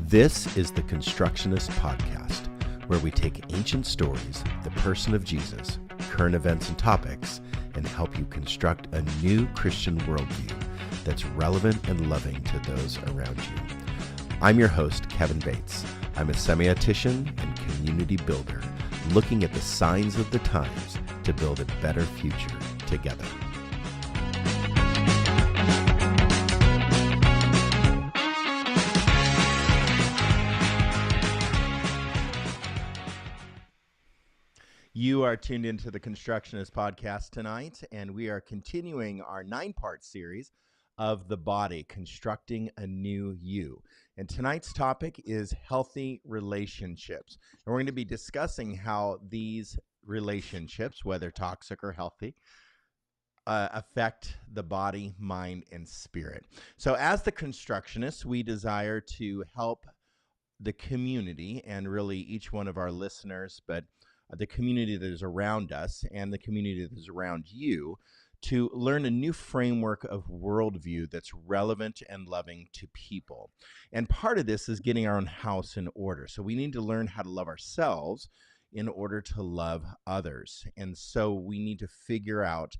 This is the Constructionist Podcast, where we take ancient stories, the person of Jesus, current events and topics, and help you construct a new Christian worldview that's relevant and loving to those around you. I'm your host, Kevin Bates. I'm a semiotician and community builder, looking at the signs of the times to build a better future together. You are tuned into the Constructionist Podcast tonight, and we are continuing our 9-part series of the body, constructing a new you. And tonight's topic is healthy relationships. And we're going to be discussing how these relationships, whether toxic or healthy, affect the body, mind, and spirit. So as the Constructionists, we desire to help the community and really each one of our listeners, but the community that is around us and the community that is around you, to learn a new framework of worldview that's relevant and loving to people. And part of this is getting our own house in order. So we need to learn how to love ourselves in order to love others. And so we need to figure out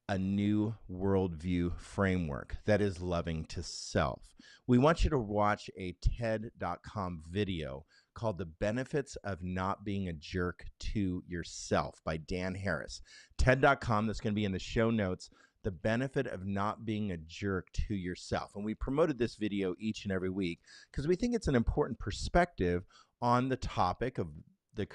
a new worldview framework that is loving to self. We want you to watch a TED.com video called The Benefits of Not Being a Jerk to Yourself by Dan Harris. TED.com, that's going to be in the show notes, The Benefit of Not Being a Jerk to Yourself. And we promoted this video each and every week because we think it's an important perspective on the topic of the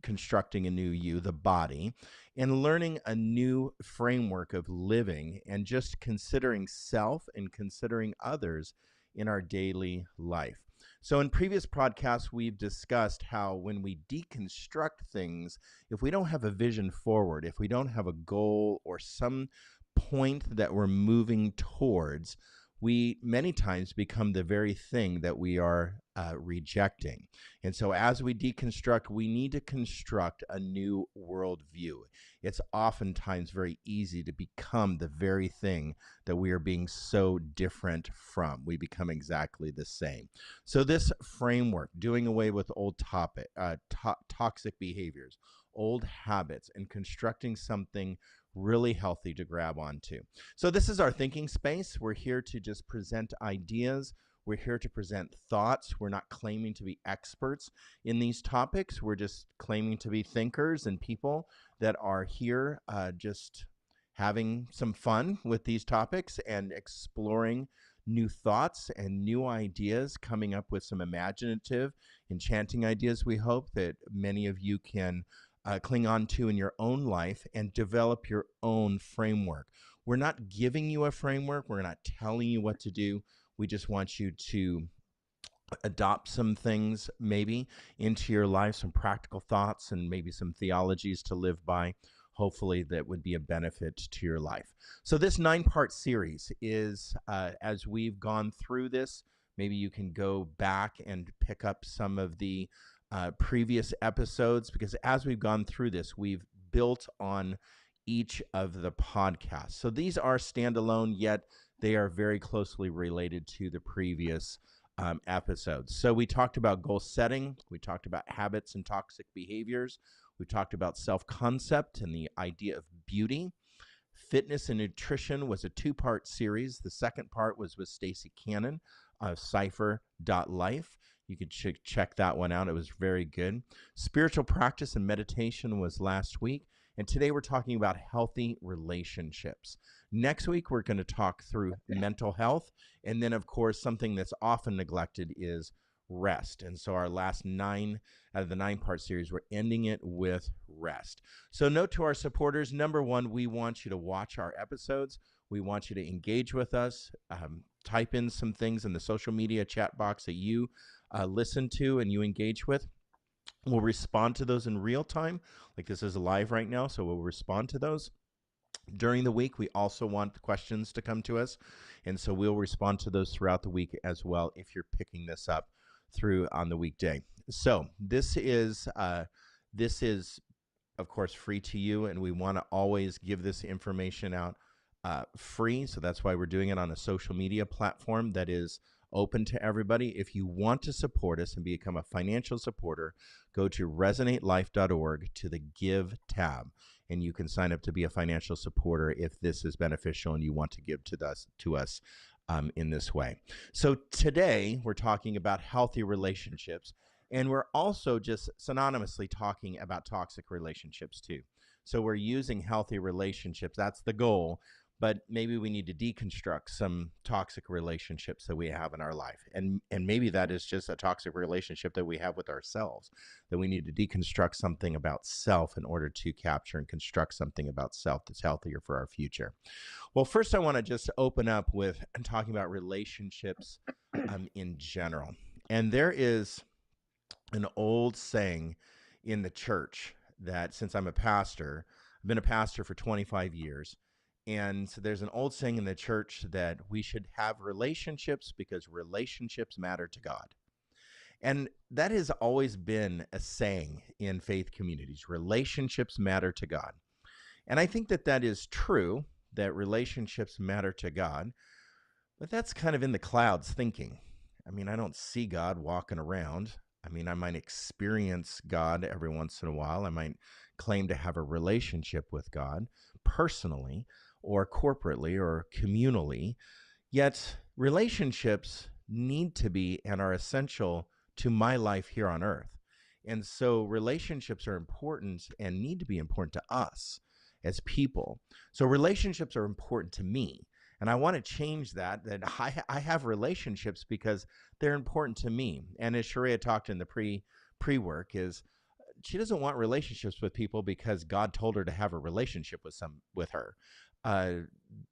constructing a new you, the body, and learning a new framework of living and just considering self and considering others in our daily life. So in previous podcasts, we've discussed how when we deconstruct things, if we don't have a vision forward, if we don't have a goal or some point that we're moving towards, we many times become the very thing that we are rejecting. And so as we deconstruct, we need to construct a new worldview. It's oftentimes very easy to become the very thing that we are being so different from. We become exactly the same. So this framework, doing away with old toxic behaviors, old habits, and constructing something really healthy to grab onto. So this is our thinking space. We're here to just present ideas. We're here to present thoughts. We're not claiming to be experts in these topics. We're just claiming to be thinkers and people that are here just having some fun with these topics and exploring new thoughts and new ideas, coming up with some imaginative, enchanting ideas we hope that many of you can cling on to in your own life and develop your own framework. We're not giving you a framework. We're not telling you what to do. We just want you to adopt some things maybe into your life, some practical thoughts and maybe some theologies to live by. Hopefully that would be a benefit to your life. So this 9-part series is, as we've gone through this, maybe you can go back and pick up some of the previous episodes, because as we've gone through this, we've built on each of the podcasts. So these are standalone, yet they are very closely related to the previous episodes. So we talked about goal setting. We talked about habits and toxic behaviors. We talked about self-concept and the idea of beauty. Fitness and nutrition was a 2-part series. The second part was with Stacy Cannon of Cipher.life. You could check that one out. It was very good. Spiritual practice and meditation was last week. And today we're talking about healthy relationships. Next week, we're going to talk through mental health. And then, of course, something that's often neglected is rest. And so our last 9 out of the 9-part series, we're ending it with rest. So note to our supporters, number 1, we want you to watch our episodes. We want you to engage with us. Type in some things in the social media chat box that you listen to and you engage with. We'll respond to those in real time, like this is live right now, so we'll respond to those. During the week, we also want questions to come to us, and so we'll respond to those throughout the week as well if you're picking this up through on the weekday. So this is, of course, free to you, and we want to always give this information out free, so that's why we're doing it on a social media platform that is open to everybody. If you want to support us and become a financial supporter, go to resonatelife.org to the Give tab, and you can sign up to be a financial supporter if this is beneficial and you want to give to us in this way. So today we're talking about healthy relationships, and we're also just synonymously talking about toxic relationships too. So we're using healthy relationships. That's the goal. But maybe we need to deconstruct some toxic relationships that we have in our life. And maybe that is just a toxic relationship that we have with ourselves, that we need to deconstruct something about self in order to capture and construct something about self that's healthier for our future. Well, first I want to just open up with talking about relationships in general. And there is an old saying in the church that, since I'm a pastor, I've been a pastor for 25 years. And so there's an old saying in the church that we should have relationships because relationships matter to God. And that has always been a saying in faith communities. Relationships matter to God. And I think that that is true, that relationships matter to God. But that's kind of in the clouds thinking. I mean, I don't see God walking around. I mean, I might experience God every once in a while. I might claim to have a relationship with God personally or corporately or communally. Yet relationships need to be and are essential to my life here on earth. And so relationships are important and need to be important to us as people. So relationships are important to me. And I want to change that I have relationships because they're important to me. And as Sharia talked in the pre-work is, she doesn't want relationships with people because God told her to have a relationship with her.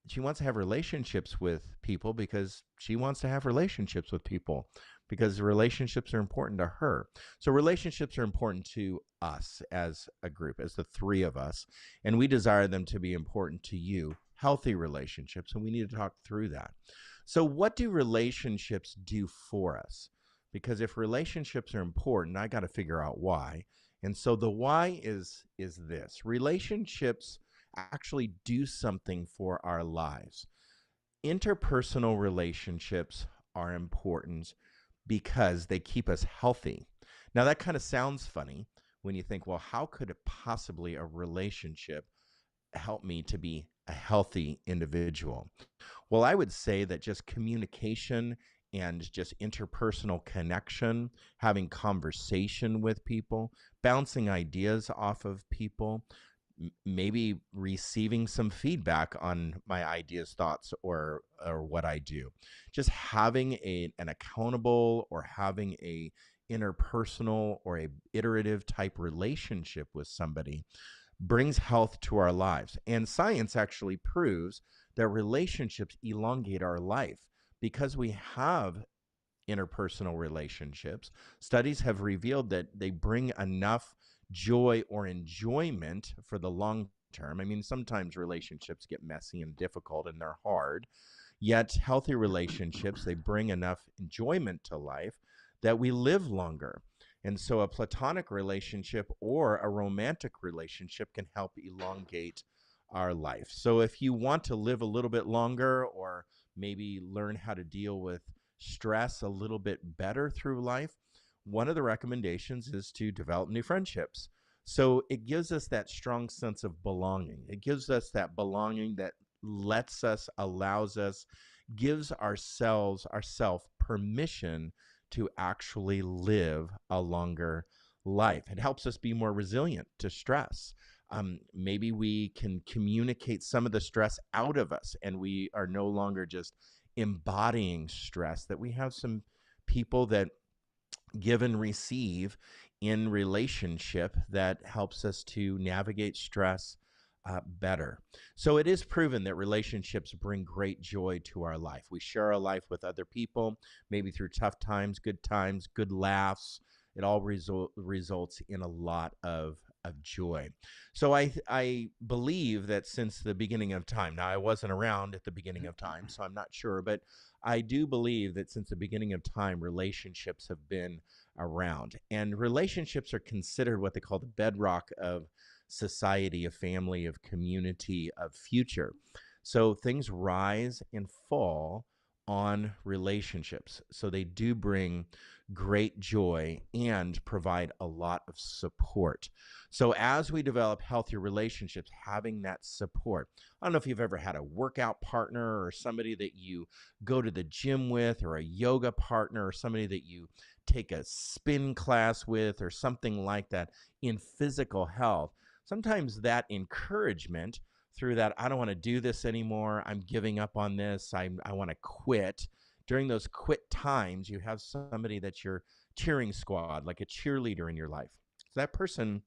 She wants to have relationships with people because she wants to have relationships with people, because relationships are important to her. So relationships are important to us as a group, as the three of us, and we desire them to be important to you, healthy relationships, and we need to talk through that. So what do relationships do for us? Because if relationships are important, I got to figure out why. And so the why is this. Relationships actually do something for our lives. Interpersonal relationships are important because they keep us healthy. Now, that kind of sounds funny when you think, well, how could it possibly a relationship help me to be a healthy individual? Well, I would say that just communication and just interpersonal connection, having conversation with people, bouncing ideas off of people, maybe receiving some feedback on my ideas, thoughts, or what I do. Just having an accountable or having a interpersonal or a iterative type relationship with somebody brings health to our lives. And science actually proves that relationships elongate our life because we have interpersonal relationships. Studies have revealed that they bring enough joy or enjoyment for the long term. I mean, sometimes relationships get messy and difficult and they're hard, yet healthy relationships, they bring enough enjoyment to life that we live longer. And so a platonic relationship or a romantic relationship can help elongate our life. So if you want to live a little bit longer, or maybe learn how to deal with stress a little bit better through life, one of the recommendations is to develop new friendships. So it gives us that strong sense of belonging. It gives us that belonging that lets us, allows us, gives ourself permission to actually live a longer life. It helps us be more resilient to stress. Maybe we can communicate some of the stress out of us, and we are no longer just embodying stress, that we have some people that give and receive in relationship that helps us to navigate stress better. So it is proven that relationships bring great joy to our life. We share our life with other people, maybe through tough times, good laughs. It all results in a lot of joy. So I believe that since the beginning of time, now I wasn't around at the beginning of time, so I'm not sure, but I do believe that since the beginning of time, relationships have been around. And relationships are considered what they call the bedrock of society, of family, of community, of future. So things rise and fall on relationships. So they do bring great joy and provide a lot of support. So as we develop healthier relationships, having that support. I don't know if you've ever had a workout partner or somebody that you go to the gym with, or a yoga partner, or somebody that you take a spin class with, or something like that in physical health. Sometimes that encouragement through that, I don't want to do this anymore, I'm giving up on this, I want to quit. During those quit times, you have somebody that's your cheering squad, like a cheerleader in your life. So that person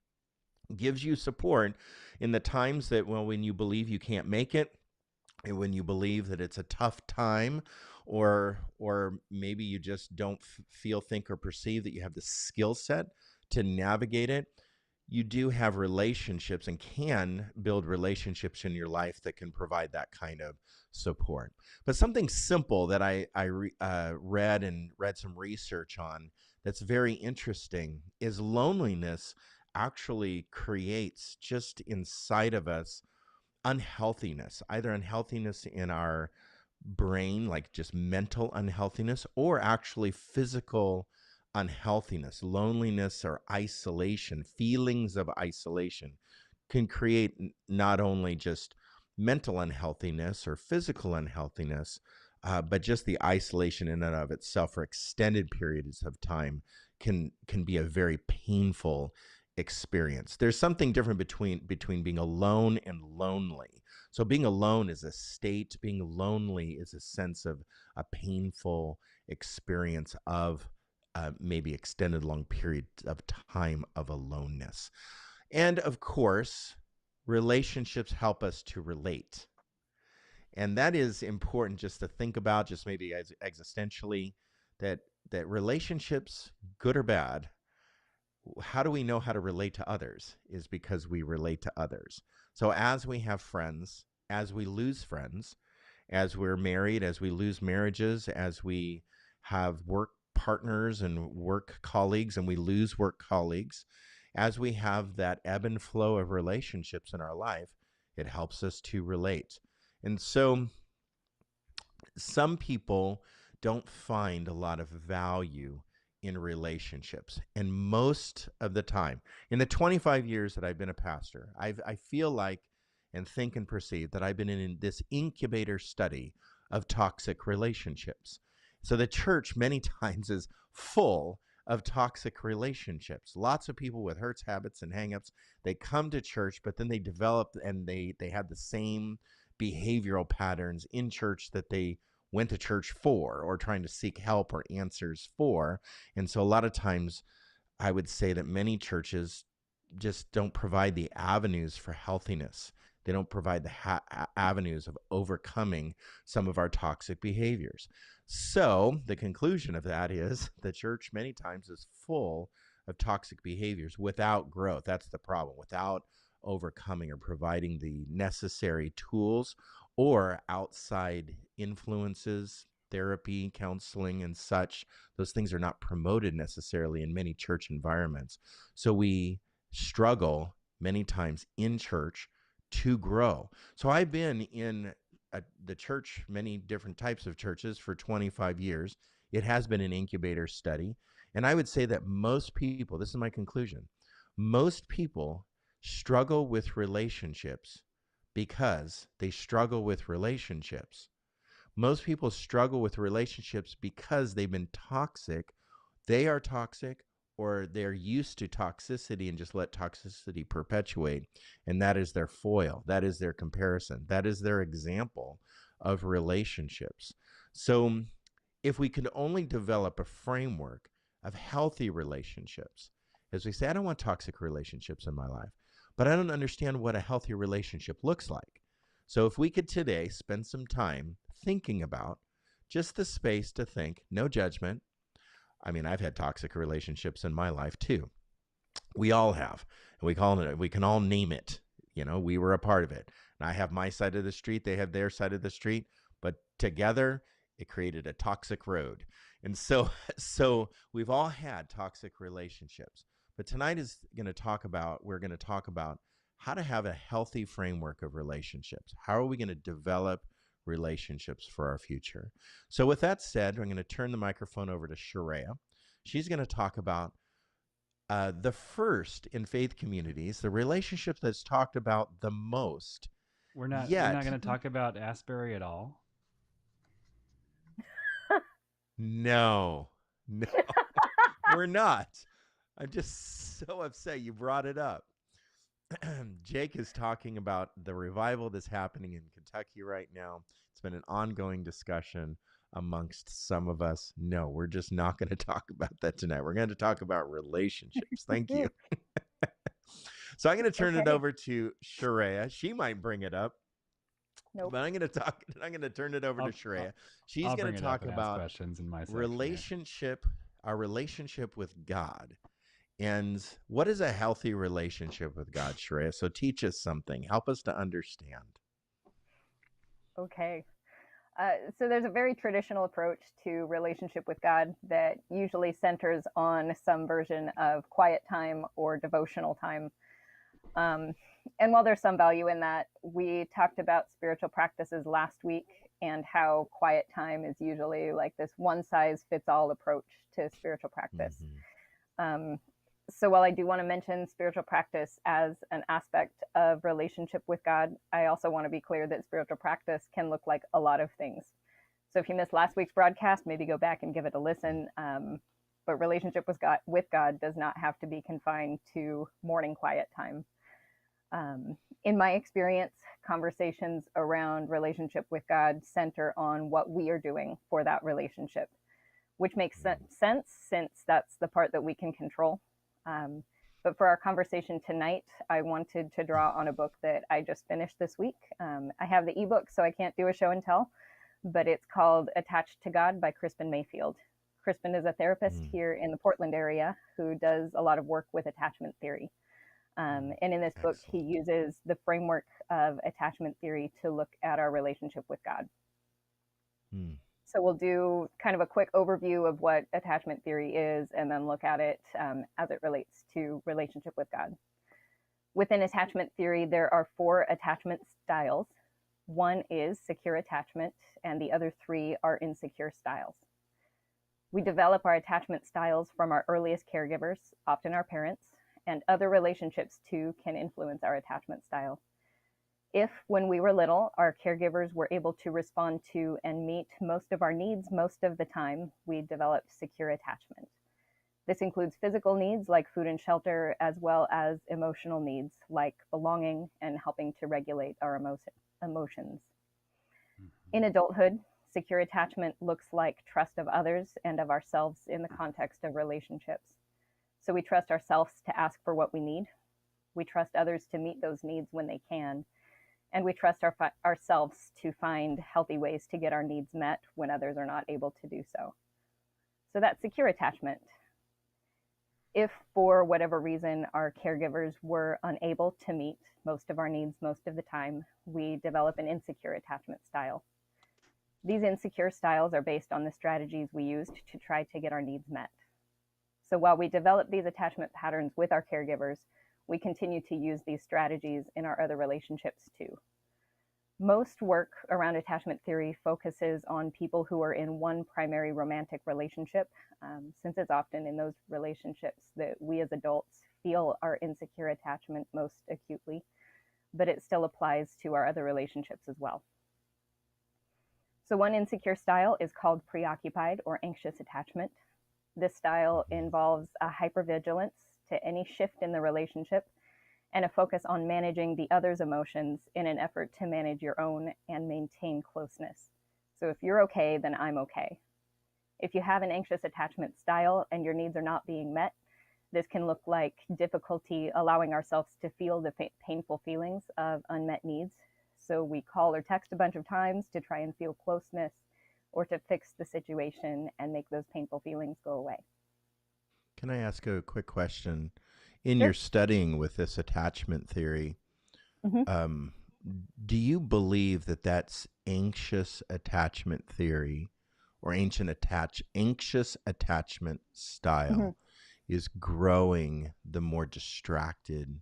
gives you support in the times that, well, when you believe you can't make it, and when you believe that it's a tough time, or maybe you just don't feel, think, or perceive that you have the skill set to navigate it. You do have relationships and can build relationships in your life that can provide that kind of support. But something simple that I read some research on that's very interesting is loneliness actually creates just inside of us unhealthiness, either unhealthiness in our brain, like just mental unhealthiness, or actually physical unhealthiness. Loneliness or isolation, feelings of isolation can create not only just mental unhealthiness or physical unhealthiness, but just the isolation in and of itself for extended periods of time can be a very painful experience. There's something different between being alone and lonely. So being alone is a state, being lonely is a sense of a painful experience of maybe extended long periods of time of aloneness. And of course, relationships help us to relate. And that is important just to think about, just maybe as existentially, that relationships, good or bad, how do we know how to relate to others is because we relate to others. So as we have friends, as we lose friends, as we're married, as we lose marriages, as we have work partners and work colleagues and we lose work colleagues, as we have that ebb and flow of relationships in our life, it helps us to relate. And so some people don't find a lot of value in relationships. And most of the time, in the 25 years that I've been a pastor, I feel like and think and perceive that I've been in this incubator study of toxic relationships. So the church many times is full of toxic relationships. Lots of people with hurts, habits, and hangups, they come to church, but then they develop and they have the same behavioral patterns in church that they went to church for, or trying to seek help or answers for. And so a lot of times I would say that many churches just don't provide the avenues for healthiness. They don't provide the avenues of overcoming some of our toxic behaviors. So the conclusion of that is the church many times is full of toxic behaviors without growth. That's the problem. Without overcoming or providing the necessary tools or outside influences, therapy, counseling, and such. Those things are not promoted necessarily in many church environments. So we struggle many times in church to grow. So I've been in the church, many different types of churches for 25 years. It has been an incubator study. And I would say that most people, this is my conclusion, most people struggle with relationships because they struggle with relationships. Most people struggle with relationships because they've been toxic. They are toxic, or they're used to toxicity and just let toxicity perpetuate. And that is their foil. That is their comparison. That is their example of relationships. So if we could only develop a framework of healthy relationships, as we say, I don't want toxic relationships in my life, but I don't understand what a healthy relationship looks like. So if we could today spend some time thinking about just the space to think, no judgment. I mean, I've had toxic relationships in my life too. We all have. And we can all name it. You know, we were a part of it. And I have my side of the street, they have their side of the street, but together it created a toxic road. And so we've all had toxic relationships. But tonight we're going to talk about how to have a healthy framework of relationships. How are we going to develop relationships for our future. So, with that said, I'm going to turn the microphone over to Sharia. She's going to talk about the first in faith communities, the relationship that's talked about the most. We're not Yet, going to talk about Asbury at all. no, we're not. I'm just so upset you brought it up. Jake is talking about the revival that's happening in Kentucky right now. It's been an ongoing discussion amongst some of us. No, we're just not going to talk about that tonight. We're going to talk about relationships. Thank you. So I'm going to turn it over to Sharia. She might bring it up. Nope. But I'm going to turn it over to Sharia. She's going to talk about questions in my our relationship with God. And what is a healthy relationship with God, Sharia? So teach us something. Help us to understand. Okay. So there's a very traditional approach to relationship with God that usually centers on some version of quiet time or devotional time. And while there's some value in that, we talked about spiritual practices last week and how quiet time is usually like this one-size-fits-all approach to spiritual practice. Mm-hmm. So while I do want to mention spiritual practice as an aspect of relationship with God, I also want to be clear that spiritual practice can look like a lot of things. So if you missed last week's broadcast, maybe go back and give it a listen. But relationship with God does not have to be confined to morning quiet time. In my experience, conversations around relationship with God center on what we are doing for that relationship, which makes sense since that's the part that we can control. But for our conversation tonight, I wanted to draw on a book that I just finished this week. I have the ebook, so I can't do a show and tell, but it's called Attached to God by Crispin Mayfield. Crispin is a therapist here in the Portland area who does a lot of work with attachment theory. And in this book, he uses the framework of attachment theory to look at our relationship with God. So we'll do kind of a quick overview of what attachment theory is and then look at it as it relates to relationship with God. Within attachment theory, there are 4 attachment styles. One is secure attachment, and the other 3 are insecure styles. We develop our attachment styles from our earliest caregivers, often our parents, and other relationships too can influence our attachment style. If, when we were little, our caregivers were able to respond to and meet most of our needs most of the time, we developed secure attachment. This includes physical needs like food and shelter, as well as emotional needs like belonging and helping to regulate our emotions. In adulthood, secure attachment looks like trust of others and of ourselves in the context of relationships. So we trust ourselves to ask for what we need. We trust others to meet those needs when they can. And we trust ourselves to find healthy ways to get our needs met when others are not able to do so. So that's secure attachment. If for whatever reason our caregivers were unable to meet most of our needs most of the time, we develop an insecure attachment style. These insecure styles are based on the strategies we used to try to get our needs met. So while we develop these attachment patterns with our caregivers, we continue to use these strategies in our other relationships too. Most work around attachment theory focuses on people who are in one primary romantic relationship, since it's often in those relationships that we as adults feel our insecure attachment most acutely, but it still applies to our other relationships as well. So one insecure style is called preoccupied or anxious attachment. This style involves a hypervigilance to any shift in the relationship and a focus on managing the other's emotions in an effort to manage your own and maintain closeness. So if you're okay, then I'm okay. If you have an anxious attachment style and your needs are not being met, this can look like difficulty allowing ourselves to feel the painful feelings of unmet needs. So we call or text a bunch of times to try and feel closeness or to fix the situation and make those painful feelings go away. Can I ask a quick question? In your studying with this attachment theory, do you believe that that's anxious attachment theory or anxious attachment style is growing the more distracted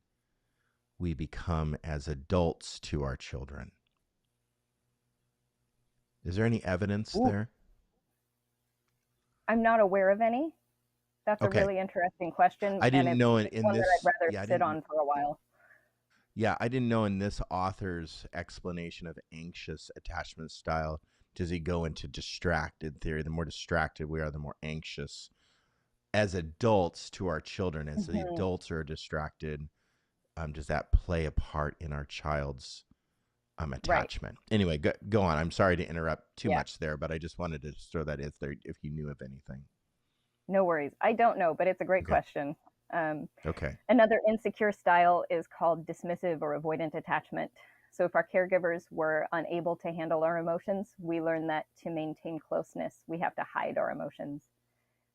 we become as adults to our children? Is there any evidence Ooh. there? I'm not aware of any. That's a Okay. really interesting question, I and didn't know it's in one that I'd this. rather Yeah, I sit didn't. on for a while. Yeah, I didn't know in this author's explanation of anxious attachment style, does he go into distracted theory? The more distracted we are, the more anxious as adults to our children. As the Mhm. adults are distracted, does that play a part in our child's Right. attachment? Anyway, go on. I'm sorry to interrupt too Yeah. much there, but I just wanted to throw that in there if you knew of anything. No worries. I don't know, but it's a great Okay. question. Okay. Another insecure style is called dismissive or avoidant attachment. So if our caregivers were unable to handle our emotions, we learn that to maintain closeness, we have to hide our emotions.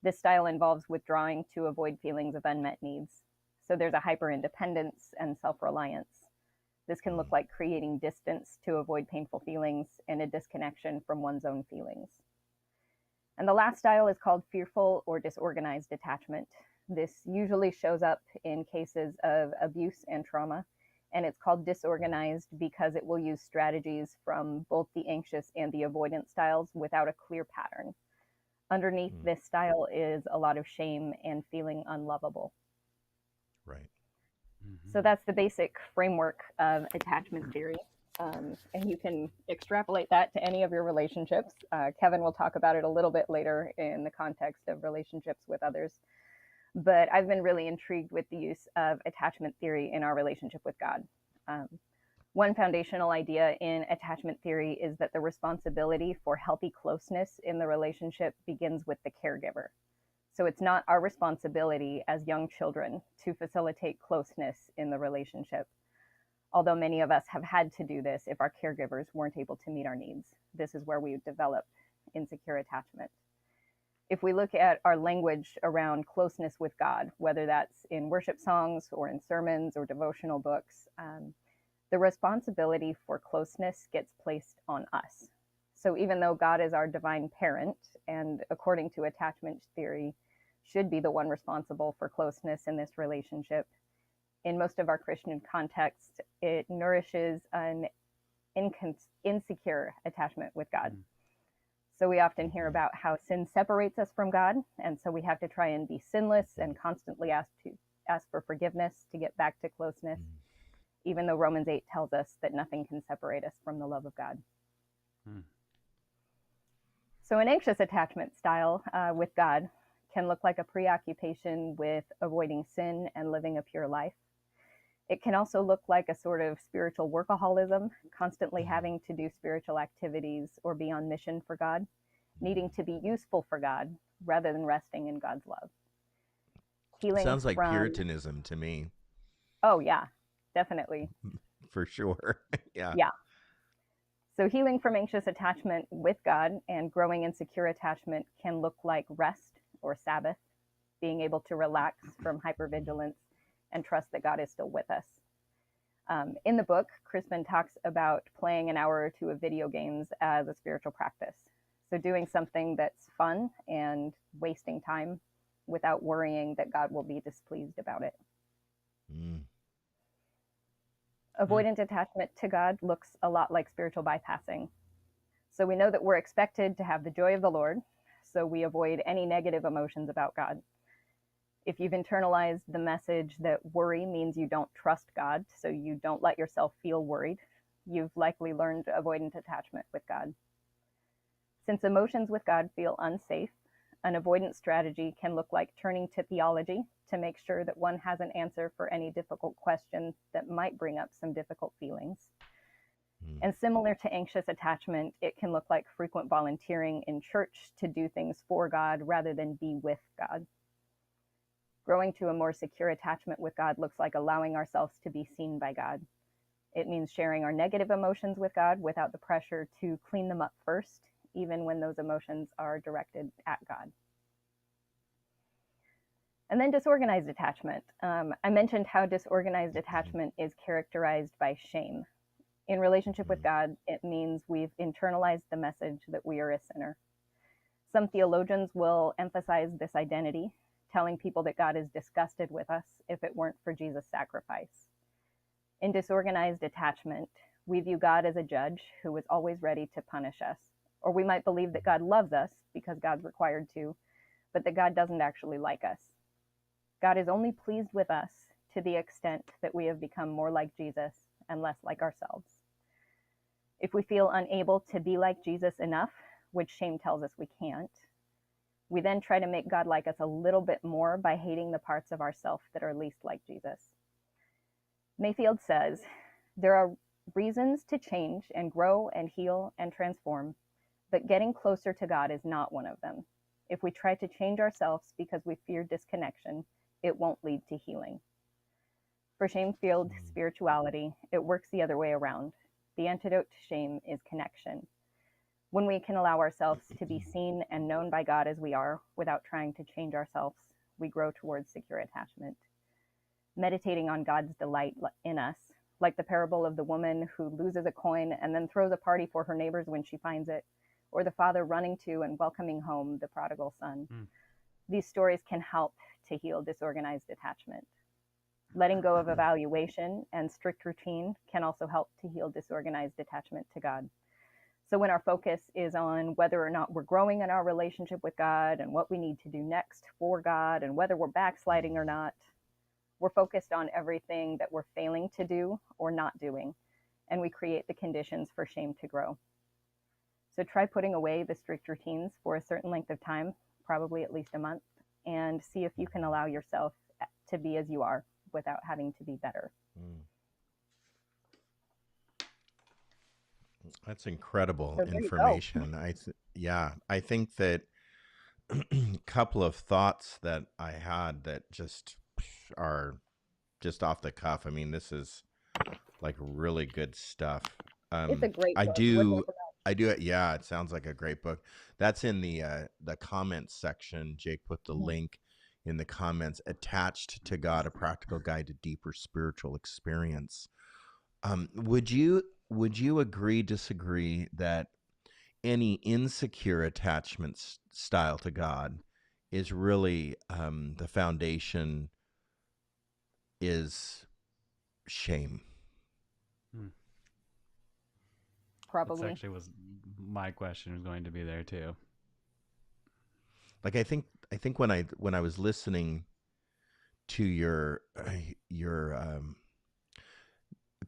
This style involves withdrawing to avoid feelings of unmet needs. So there's a hyper independence and self reliance. This can look like creating distance to avoid painful feelings and a disconnection from one's own feelings. And the last style is called fearful or disorganized attachment. This usually shows up in cases of abuse and trauma, and it's called disorganized because it will use strategies from both the anxious and the avoidant styles without a clear pattern. Underneath this style is a lot of shame and feeling unlovable. Right. So that's the basic framework of attachment theory. And you can extrapolate that to any of your relationships. Kevin will talk about it a little bit later in the context of relationships with others. But I've been really intrigued with the use of attachment theory in our relationship with God. One foundational idea in attachment theory is that the responsibility for healthy closeness in the relationship begins with the caregiver. So it's not our responsibility as young children to facilitate closeness in the relationship. Although many of us have had to do this if our caregivers weren't able to meet our needs. This is where we develop insecure attachment. If we look at our language around closeness with God, whether that's in worship songs or in sermons or devotional books, the responsibility for closeness gets placed on us. So even though God is our divine parent, and according to attachment theory, should be the one responsible for closeness in this relationship, in most of our Christian contexts, it nourishes an insecure attachment with God. So we often hear about how sin separates us from God, and so we have to try and be sinless and constantly ask for forgiveness to get back to closeness, even though Romans 8 tells us that nothing can separate us from the love of God. So an anxious attachment style with God can look like a preoccupation with avoiding sin and living a pure life. It can also look like a sort of spiritual workaholism, constantly having to do spiritual activities or be on mission for God, needing to be useful for God rather than resting in God's love. Healing Sounds like from Puritanism to me. Oh yeah, definitely. For sure. Yeah. Yeah. So healing from anxious attachment with God and growing in secure attachment can look like rest or Sabbath, being able to relax from hypervigilance and trust that God is still with us. In the book, Crispin talks about playing an hour or two of video games as a spiritual practice. So doing something that's fun and wasting time without worrying that God will be displeased about it. Avoidant attachment to God looks a lot like spiritual bypassing. So we know that we're expected to have the joy of the Lord, so we avoid any negative emotions about God. If you've internalized the message that worry means you don't trust God, so you don't let yourself feel worried, you've likely learned avoidant attachment with God. Since emotions with God feel unsafe, an avoidance strategy can look like turning to theology to make sure that one has an answer for any difficult question that might bring up some difficult feelings. And similar to anxious attachment, it can look like frequent volunteering in church to do things for God rather than be with God. Growing to a more secure attachment with God looks like allowing ourselves to be seen by God. It means sharing our negative emotions with God without the pressure to clean them up first, even when those emotions are directed at God. And then disorganized attachment. I mentioned how disorganized attachment is characterized by shame. In relationship with God, it means we've internalized the message that we are a sinner. Some theologians will emphasize this identity, telling people that God is disgusted with us if it weren't for Jesus' sacrifice. In disorganized attachment, we view God as a judge who is always ready to punish us, Or we might believe that God loves us because God's required to, but that God doesn't actually like us. God is only pleased with us to the extent that we have become more like Jesus and less like ourselves. If we feel unable to be like Jesus enough, which shame tells us we can't, we then try to make God like us a little bit more by hating the parts of ourselves that are least like Jesus. Mayfield says, there are reasons to change and grow and heal and transform, but getting closer to God is not one of them. If we try to change ourselves because we fear disconnection, it won't lead to healing. For shame-filled spirituality, it works the other way around. The antidote to shame is connection. When we can allow ourselves to be seen and known by God as we are without trying to change ourselves, we grow towards secure attachment. Meditating on God's delight in us, like the parable of the woman who loses a coin and then throws a party for her neighbors when she finds it, or the father running to and welcoming home the prodigal son. These stories can help to heal disorganized attachment. Letting go of evaluation and strict routine can also help to heal disorganized attachment to God. So when our focus is on whether or not we're growing in our relationship with God and what we need to do next for God and whether we're backsliding or not, we're focused on everything that we're failing to do or not doing, and we create the conditions for shame to grow. So try putting away the strict routines for a certain length of time, probably at least a month, and see if you can allow yourself to be as you are without having to be better. That's incredible So there you go. information. I think that a couple of thoughts that I had that just are just off the cuff. I mean, this is like really good stuff. It's a great I book. do. Yeah, it sounds like a great book. That's in the comments section. Jake put the link in the comments. Attached to God, a practical guide to deeper spiritual experience. Would you agree, disagree that any insecure attachment style to God is really the foundation is shame? Probably. That actually was my question was going to be there too. Like I think when I was listening to your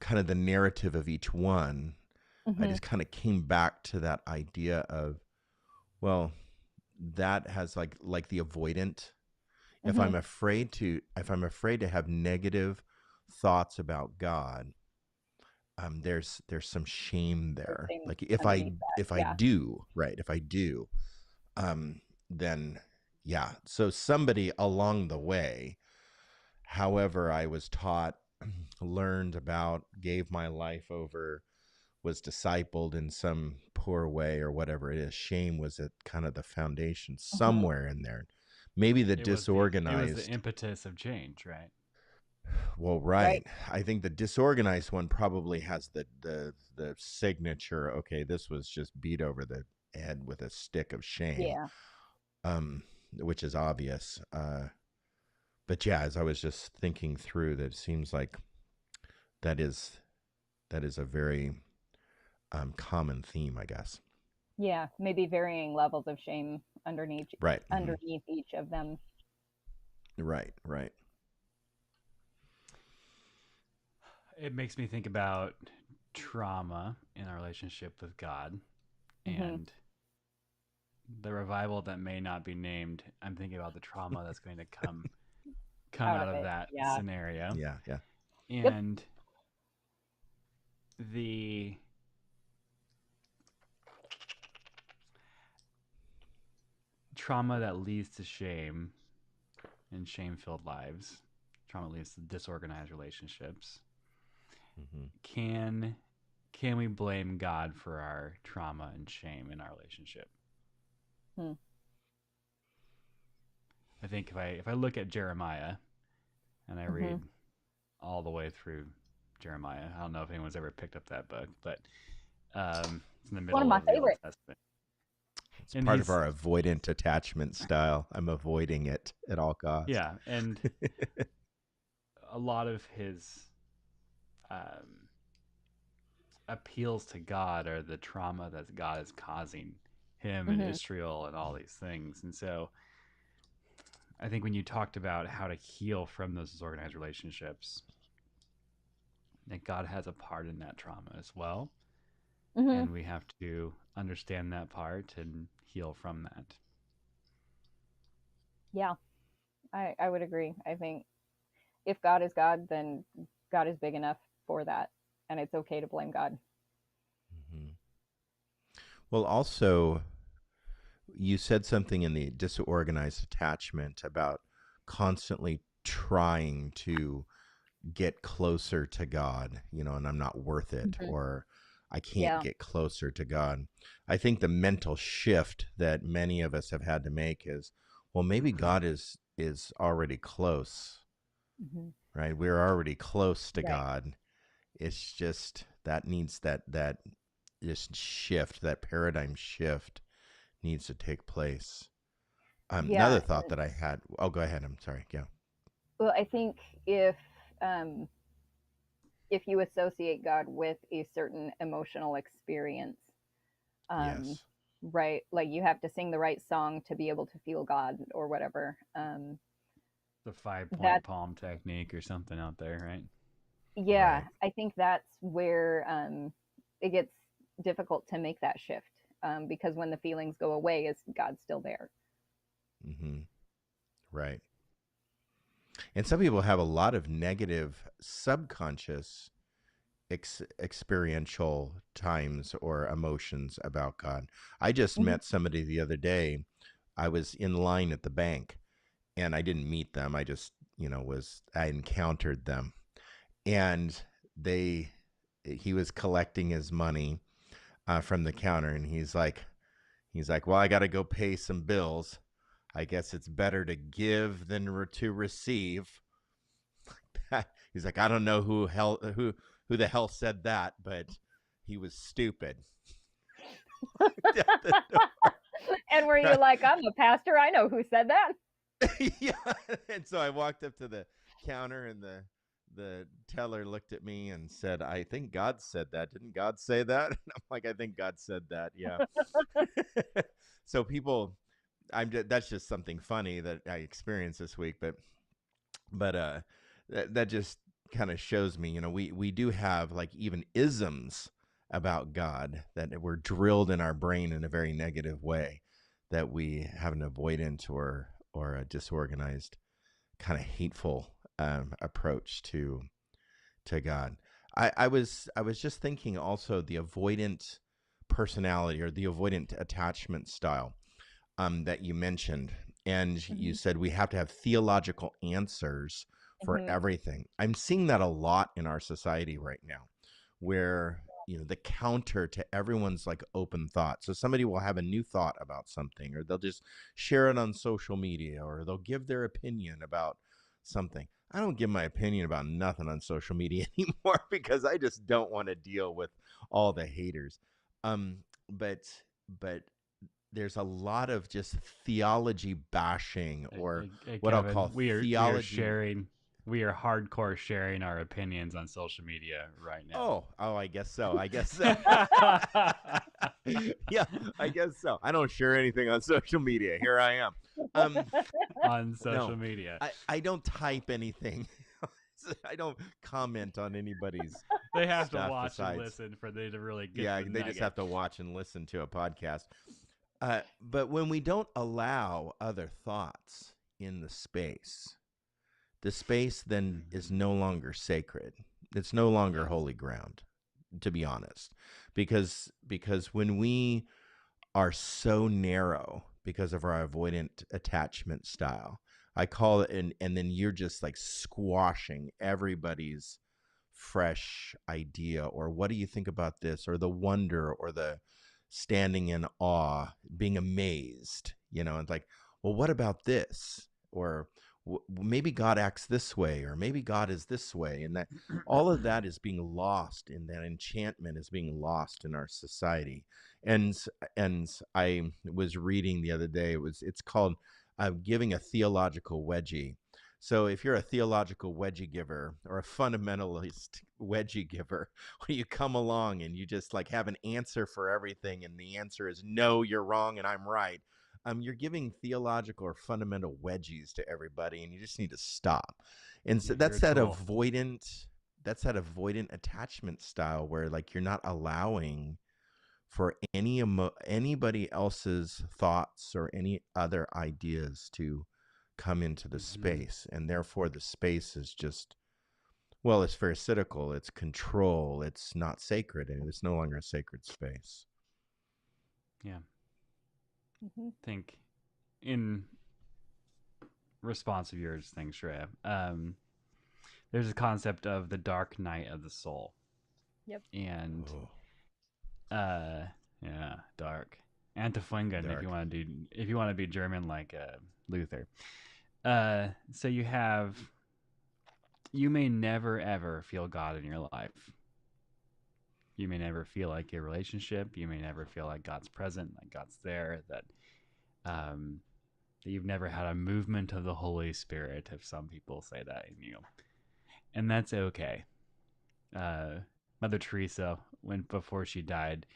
kind of the narrative of each one, I just kind of came back to that idea of, well, that has like the avoidant. If I'm afraid to have negative thoughts about God, there's some shame there. Like if I do, then yeah. So somebody along the way, however I was taught, learned about, gave my life over, was discipled in some poor way or whatever it is, shame was at kind of the foundation somewhere in there. Maybe the disorganized. It was the impetus of change, right? Well, right. I think the disorganized one probably has the signature. Okay, this was just beat over the head with a stick of shame. Yeah. Which is obvious. But yeah, as I was just thinking through, that it seems like that is a very common theme, I guess. Yeah, maybe varying levels of shame underneath each of them. Right. It makes me think about trauma in our relationship with God and the revival that may not be named. I'm thinking about the trauma that's going to come out of that scenario. Yeah. And the trauma that leads to shame and shame-filled lives, trauma leads to disorganized relationships. Can we blame God for our trauma and shame in our relationship? I think if I look at Jeremiah and I read all the way through Jeremiah, I don't know if anyone's ever picked up that book, but it's in the middle of the Old Testament. It's part of our avoidant attachment style. I'm avoiding it at all costs. Yeah, and a lot of his appeals to God are the trauma that God is causing him and Israel and all these things. And so I think when you talked about how to heal from those disorganized relationships, that God has a part in that trauma as well. And we have to understand that part and heal from that. Yeah, I would agree. I think if God is God, then God is big enough for that. And it's okay to blame God. Mm-hmm. Well, also, you said something in the disorganized attachment about constantly trying to get closer to God, and I'm not worth it, or I can't get closer to God. I think the mental shift that many of us have had to make is, well, maybe God is already close, right? We're already close to God. It's just that needs that just shift, that paradigm shift needs to take place. Another thought that I had. Oh, go ahead. I'm sorry. Yeah. Well, I think if you associate God with a certain emotional experience, Yes. right, like you have to sing the right song to be able to feel God or whatever. The 5-point palm technique or something out there, right? Yeah, right. I think that's where it gets difficult to make that shift, because when the feelings go away, is God still there? Mm-hmm. Right. And some people have a lot of negative subconscious experiential times or emotions about God. I just met somebody the other day. I was in line at the bank and I didn't meet them. I just, I encountered them, and he was collecting his money from the counter, and he's like, well, I got to go pay some bills. I guess it's better to give than to receive. He's like, I don't know who the hell said that, but he was stupid. And were you like, I'm a pastor, I know who said that? Yeah. And so I walked up to the counter, and the teller looked at me and said, I think God said that. Didn't God say that? And I'm like, I think God said that. Yeah. So people, that's just something funny that I experienced this week, but that just kind of shows me, we do have like even isms about God that were drilled in our brain in a very negative way, that we have an avoidant or a disorganized kind of hateful approach to God. I was just thinking also the avoidant personality or the avoidant attachment style that you mentioned. And you said we have to have theological answers for everything. I'm seeing that a lot in our society right now, where the counter to everyone's like open thought. So somebody will have a new thought about something, or they'll just share it on social media, or they'll give their opinion about something. I don't give my opinion about nothing on social media anymore because I just don't want to deal with all the haters. But there's a lot of just theology bashing, or what Kevin, I'll call theology. We are hardcore sharing our opinions on social media right now. Oh, I guess so. Yeah, I guess so. I don't share anything on social media. Here I am. On social media. I don't type anything. I don't comment on anybody's. They have to watch and listen for they to really get. Yeah, they just have to watch and listen to a podcast. But when we don't allow other thoughts in the space then is no longer sacred. It's no longer holy ground, to be honest, because when we are so narrow because of our avoidant attachment style, I call it, and then you're just like squashing everybody's fresh idea, or what do you think about this, or the wonder, or the standing in awe, being amazed, it's like, well, what about this? Or maybe God acts this way, or maybe God is this way. And that all of that is being lost, and that enchantment is being lost in our society. And I was reading the other day, it's called giving a theological wedgie. So if you're a theological wedgie giver or a fundamentalist wedgie giver, where you come along and you just like have an answer for everything, and the answer is no, you're wrong and I'm right. You're giving theological or fundamental wedgies to everybody, and you just need to stop. And so You're a tool. that's that avoidant attachment style where like you're not allowing for anybody else's thoughts or any other ideas to come into the space, and therefore the space is just, well, it's pharisaical, it's control, it's not sacred, and it's no longer a sacred space. Yeah. Think in response of yours, thanks, Shreya. There's a concept of the dark night of the soul. Yep. And yeah, dark. Antifunken, Dark. if you want to be German like Luther. So you may never ever feel God in your life. You may never feel like a relationship. You may never feel like God's present, like God's there, that you've never had a movement of the Holy Spirit, if some people say that in you. And that's okay. Mother Teresa, before she died,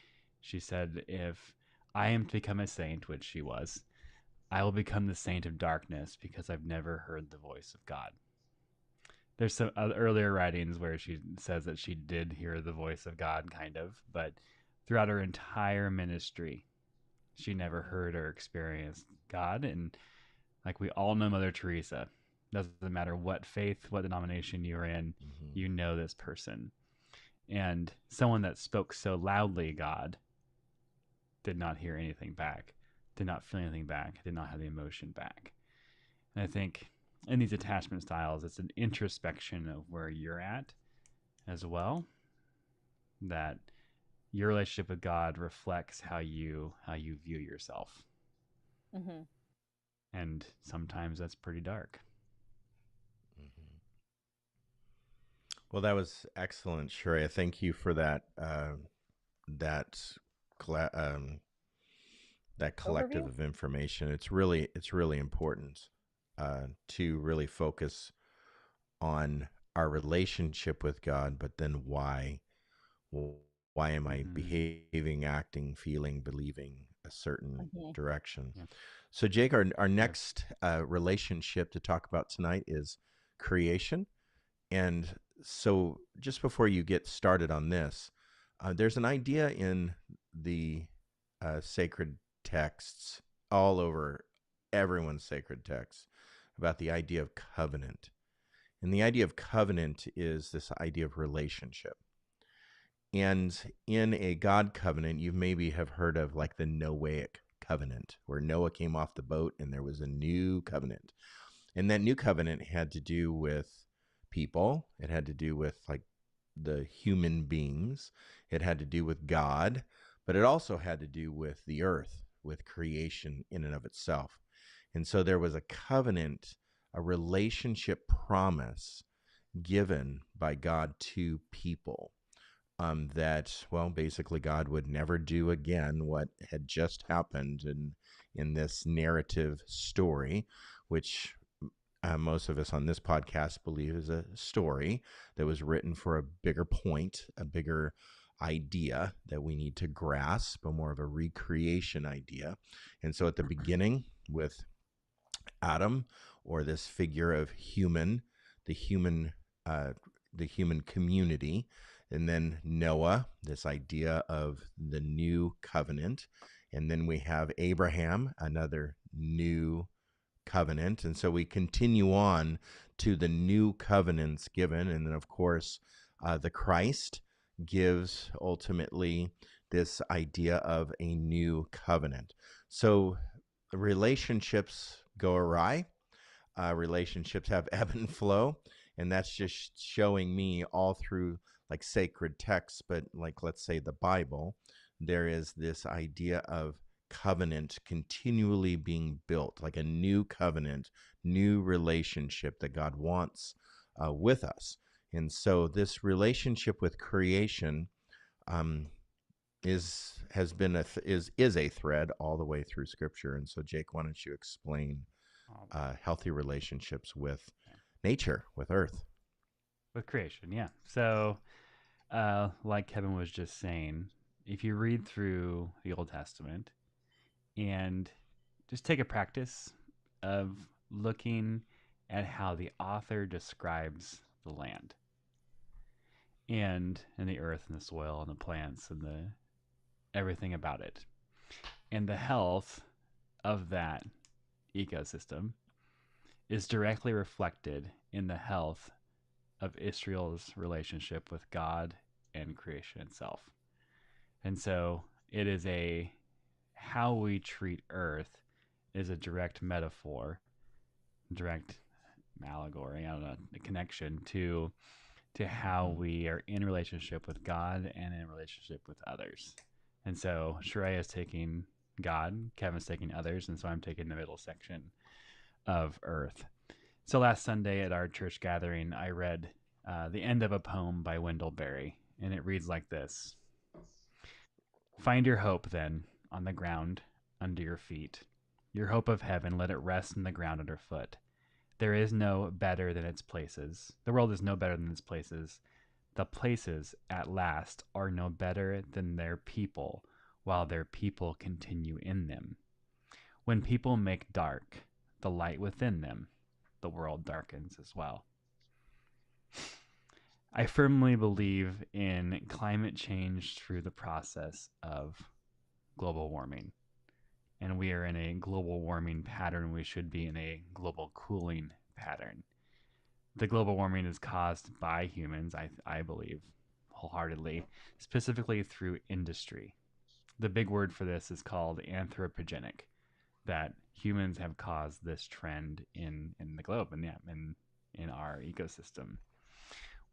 she said, if I am to become a saint, which she was, I will become the saint of darkness because I've never heard the voice of God. There's some earlier writings where she says that she did hear the voice of God, kind of, but throughout her entire ministry, she never heard or experienced God. And like we all know Mother Teresa, doesn't matter what faith, what denomination you're in, you know this person. And someone that spoke so loudly God did not hear anything back, did not feel anything back, did not have the emotion back. And I think in these attachment styles, it's an introspection of where you're at as well, that your relationship with God reflects how you view yourself. And sometimes that's pretty dark. Well, that was excellent, Shreya. Thank you for that that collective Overview of information. It's really important to really focus on our relationship with God, but then why am I behaving, acting, feeling, believing a certain direction? Yeah. So, Jake, our next relationship to talk about tonight is creation. And so just before you get started on this, there's an idea in the sacred texts, all over everyone's sacred texts, about the idea of covenant. And the idea of covenant is this idea of relationship. And in a God covenant, you maybe have heard of like the Noahic covenant, where Noah came off the boat and there was a new covenant. And that new covenant had to do with people. It had to do with like the human beings. It had to do with God, but it also had to do with the earth, with creation in and of itself. And so there was a covenant, a relationship promise given by God to people, that, well, basically God would never do again what had just happened in this narrative story, which most of us on this podcast believe is a story that was written for a bigger point, a bigger idea that we need to grasp, a more of a recreation idea. And so at the beginning with Adam, or this figure of the human community, and then Noah, this idea of the new covenant, and then we have Abraham, another new covenant. And so we continue on to the new covenants given. And then, of course, the Christ gives ultimately this idea of a new covenant. So relationships go awry. Relationships have ebb and flow. And that's just showing me all through like sacred texts, but like, let's say the Bible, there is this idea of covenant continually being built, like a new covenant, new relationship that God wants with us. And so this relationship with creation is a thread all the way through Scripture. And so, Jake, why don't you explain healthy relationships with nature, with earth. With creation, yeah. So, like Kevin was just saying, if you read through the Old Testament and just take a practice of looking at how the author describes the land and the earth and the soil and the plants and the everything about it, and the health of that ecosystem is directly reflected in the health of Israel's relationship with God and creation itself. And so it is how we treat earth is a direct metaphor, direct allegory, I don't know, a connection to how we are in relationship with God and in relationship with others. And so Sharaya is taking God, Kevin's taking others, and so I'm taking the middle section of earth. So last Sunday at our church gathering, I read the end of a poem by Wendell Berry, and it reads like this. Find your hope, then, on the ground under your feet. Your hope of heaven, let it rest in the ground underfoot. There is no better than its places. The world is no better than its places. The places, at last, are no better than their people, while their people continue in them. When people make dark the light within them, the world darkens as well. I firmly believe in climate change through the process of global warming. And we are in a global warming pattern. We should be in a global cooling pattern. The global warming is caused by humans, I believe, wholeheartedly, specifically through industry. The big word for this is called anthropogenic, that humans have caused this trend in the globe and in our ecosystem.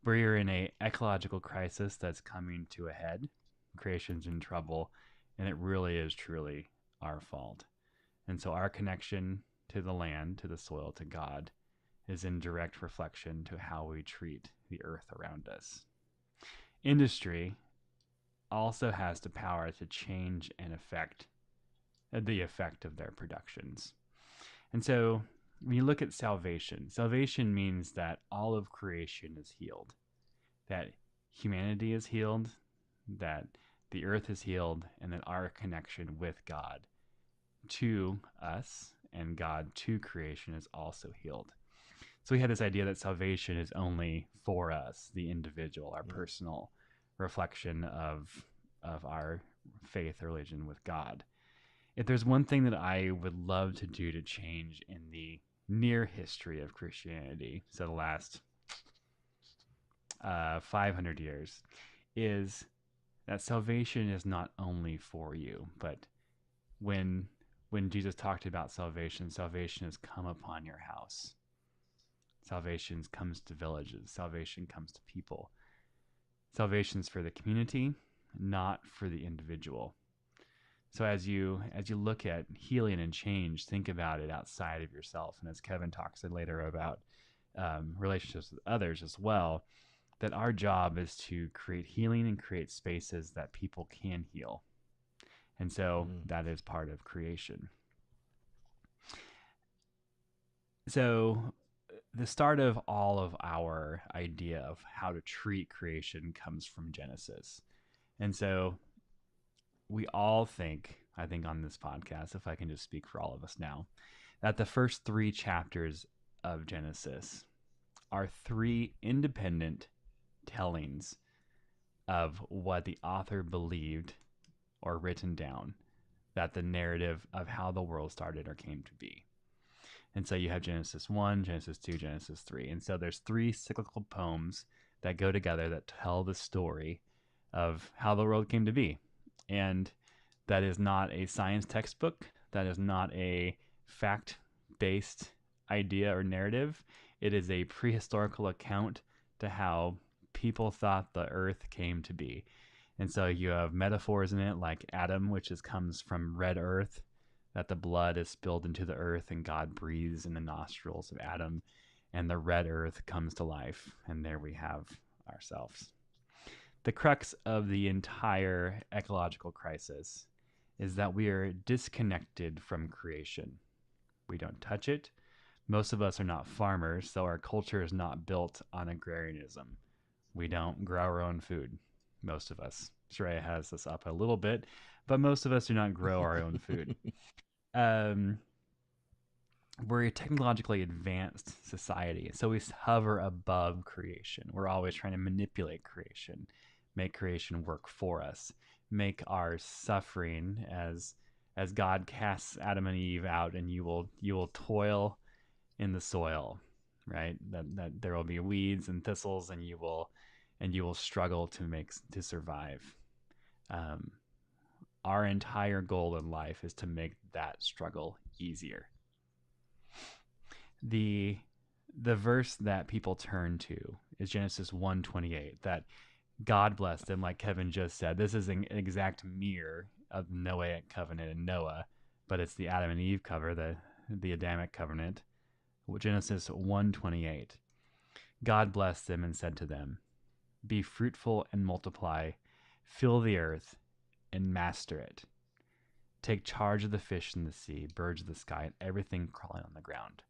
We're in an ecological crisis that's coming to a head. Creation's in trouble, and it really is truly our fault. And so our connection to the land, to the soil, to God is in direct reflection to how we treat the earth around us. Industry also has the power to change and affect the effect of their productions. And so when you look at salvation means that all of creation is healed, that humanity is healed, that the earth is healed, and that our connection with God to us and God to creation is also healed. So we had this idea that salvation is only for us, the individual, our personal reflection of our faith or religion with God. If there's one thing that I would love to do to change in the near history of Christianity, so the last 500 years, is that salvation is not only for you, but when Jesus talked about salvation has come upon your house. Salvation comes to villages. Salvation comes to people. Salvation's for the community, not for the individual. So as you look at healing and change, think about it outside of yourself. And as Kevin talks later about relationships with others as well, that our job is to create healing and create spaces that people can heal. And so that is part of creation. So the start of all of our idea of how to treat creation comes from Genesis. And so we all think, I think on this podcast, if I can just speak for all of us now, that the first 3 chapters of Genesis are 3 independent tellings of what the author believed or written down, that the narrative of how the world started or came to be. And so you have Genesis 1, Genesis 2, Genesis 3. And so there's 3 cyclical poems that go together that tell the story of how the world came to be. And that is not a science textbook. That is not a fact-based idea or narrative. It is a prehistorical account to how people thought the earth came to be. And so you have metaphors in it like Adam, which comes from red earth, that the blood is spilled into the earth and God breathes in the nostrils of Adam, and the red earth comes to life. And there we have ourselves. The crux of the entire ecological crisis is that we are disconnected from creation. We don't touch it. Most of us are not farmers, so our culture is not built on agrarianism. We don't grow our own food, most of us. Shreya has this up a little bit, but most of us do not grow our own food. We're a technologically advanced society, so we hover above creation. We're always trying to manipulate creation, make creation work for us, make our suffering as God casts Adam and Eve out, and you will toil in the soil, right? That there will be weeds and thistles, and you will struggle to survive. Our entire goal in life is to make that struggle easier. The verse that people turn to is Genesis 1:28, that God blessed them, like Kevin just said. This is an exact mirror of the Noahic covenant and Noah, but it's the Adam and Eve cover, the Adamic covenant. Genesis 1:28. God blessed them and said to them, "Be fruitful and multiply, fill the earth and master it. Take charge of the fish in the sea, birds of the sky, and everything crawling on the ground."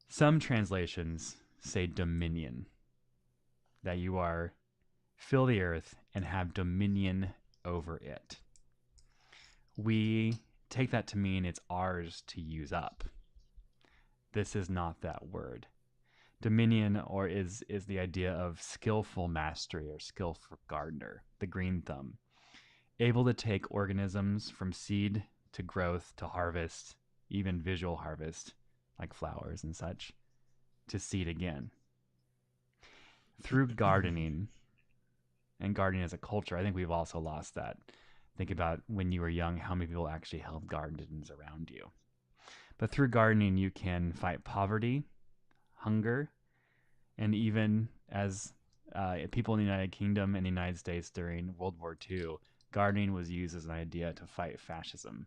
Some translations say dominion, that you are fill the earth and have dominion over it. We take that to mean it's ours to use up. This is not that word. Dominion is the idea of skillful mastery or skillful gardener, the green thumb, able to take organisms from seed to growth to harvest, even visual harvest, like flowers and such, to seed again. Through gardening, and gardening as a culture, I think we've also lost that. Think about when you were young, how many people actually held gardens around you. But through gardening, you can fight poverty, hunger, and even as people in the United Kingdom and the United States during World War II, gardening was used as an idea to fight fascism,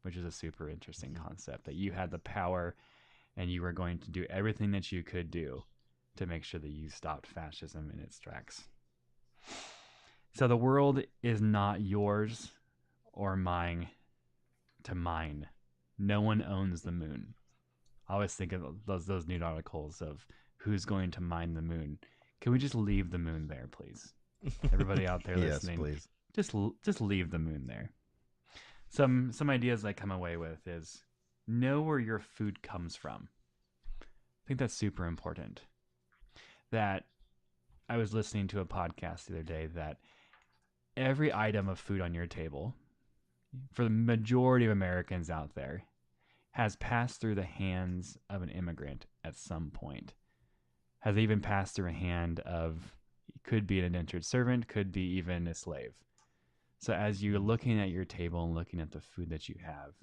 which is a super interesting concept, that you had the power and you were going to do everything that you could do to make sure that you stopped fascism in its tracks. So the world is not yours or mine to mine. No one owns the moon. I always think of those news articles of who's going to mine the moon. Can we just leave the moon there, please? Everybody out there listening, yes, please. Just leave the moon there. Some ideas I come away with is know where your food comes from. I think that's super important. That I was listening to a podcast the other day that every item of food on your table, for the majority of Americans out there, has passed through the hands of an immigrant at some point. Has even passed through a hand of, could be an indentured servant, could be even a slave. So as you're looking at your table and looking at the food that you have,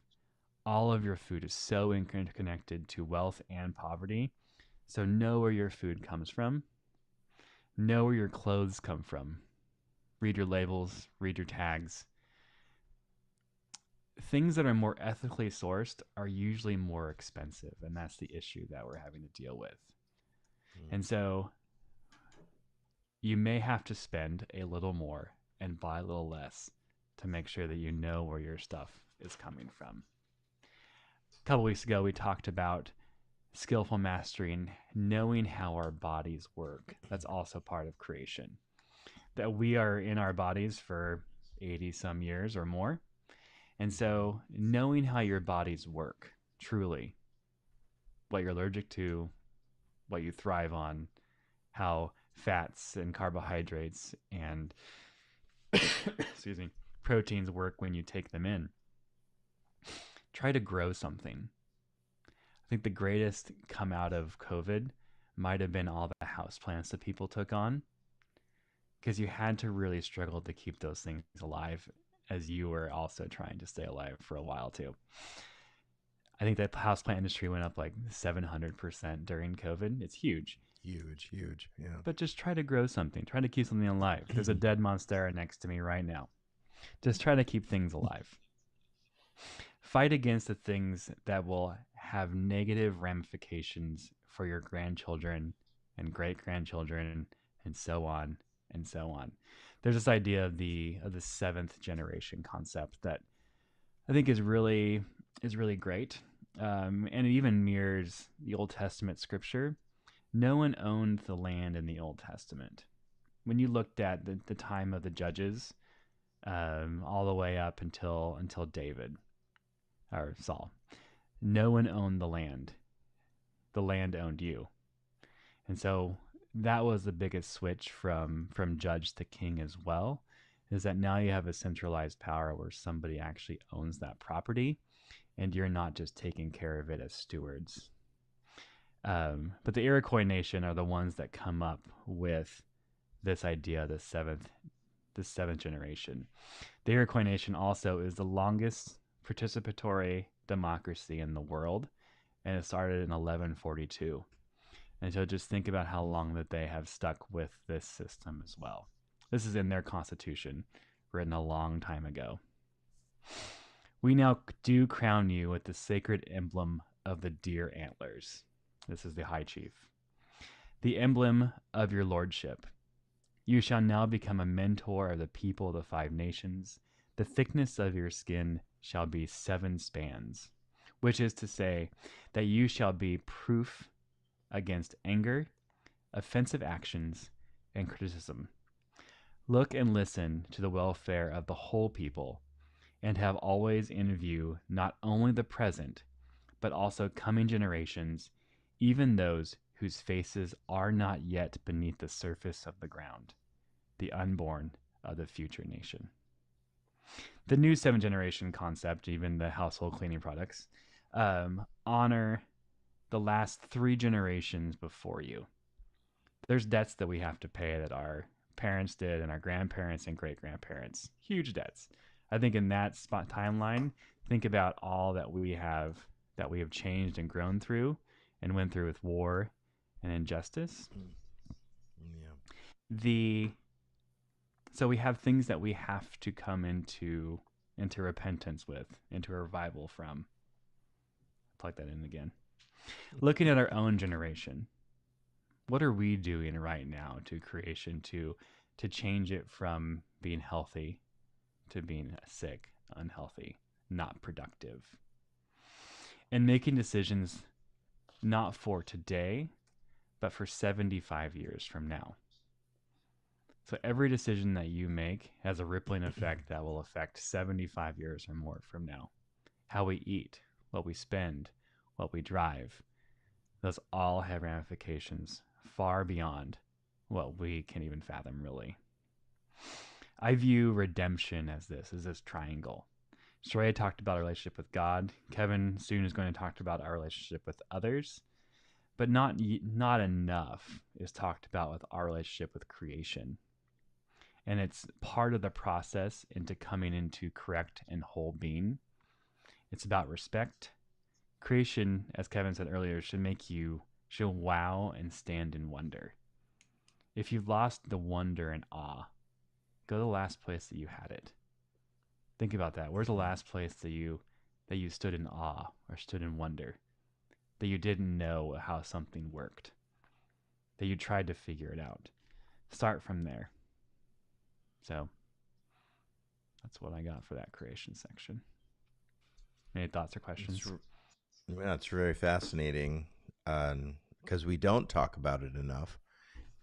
all of your food is so interconnected to wealth and poverty. So know where your food comes from. Know where your clothes come from. Read your labels, read your tags. Things that are more ethically sourced are usually more expensive, and that's the issue that we're having to deal with. And so you may have to spend a little more and buy a little less to make sure that you know where your stuff is coming from. A couple weeks ago, we talked about skillful mastering, knowing how our bodies work. That's also part of creation. That we are in our bodies for 80 some years or more. And so knowing how your bodies work, truly, what you're allergic to, what you thrive on, how fats and carbohydrates and excuse me, proteins work when you take them in. Try to grow something. I think the greatest come out of COVID might have been all the houseplants that people took on, because you had to really struggle to keep those things alive as you were also trying to stay alive for a while too. I think that houseplant industry went up like 700% during COVID. It's huge. Huge, yeah. But just try to grow something. Try to keep something alive. There's a dead monstera next to me right now. Just try to keep things alive. Fight against the things that will have negative ramifications for your grandchildren and great-grandchildren and so on and so on. There's this idea of the seventh generation concept that I think is really great. and it even mirrors the Old Testament scripture. No one owned the land in the Old Testament. When you looked at the time of the judges, all the way up until David or Saul, no one owned the land. The land owned you. And so that was the biggest switch from judge to king as well, is that now you have a centralized power where somebody actually owns that property and you're not just taking care of it as stewards. But the Iroquois nation are the ones that come up with this idea, the seventh generation. The Iroquois nation also is the longest participatory democracy in the world, and it started in 1142. And so just think about how long that they have stuck with this system as well. This is in their constitution, written a long time ago. We now do crown you with the sacred emblem of the deer antlers. This is the high chief. The emblem of your lordship. You shall now become a mentor of the people of the 5 nations. The thickness of your skin shall be 7 spans, which is to say that you shall be proof against anger, offensive actions, and criticism. Look and listen to the welfare of the whole people, and have always in view not only the present, but also coming generations, even those whose faces are not yet beneath the surface of the ground, the unborn of the future nation. The new 7 generation concept, even the household cleaning products, honor the last 3 generations before you. There's debts that we have to pay that our parents did and our grandparents and great-grandparents. Huge debts. I think in that spot timeline, think about all that we have changed and grown through and went through with war and injustice. Yeah. So we have things that we have to come into repentance with, into a revival from. Plug that in again. Looking at our own generation, what are we doing right now to creation to change it from being healthy to being sick, unhealthy, not productive? And making decisions not for today, but for 75 years from now. So every decision that you make has a rippling effect that will affect 75 years or more from now. How we eat, what we spend, what we drive, those all have ramifications far beyond what we can even fathom, really. I view redemption as this triangle. Soraya talked about our relationship with God. Kevin soon is going to talk about our relationship with others. But not enough is talked about with our relationship with creation. And it's part of the process into coming into correct and whole being. It's about respect. Creation, as Kevin said earlier, should wow and stand in wonder. If you've lost the wonder and awe, go to the last place that you had it. Think about that. Where's the last place that you stood in awe or stood in wonder? That you didn't know how something worked, that you tried to figure it out. Start from there. So that's what I got for that creation section. Any thoughts or questions? It's very fascinating because we don't talk about it enough.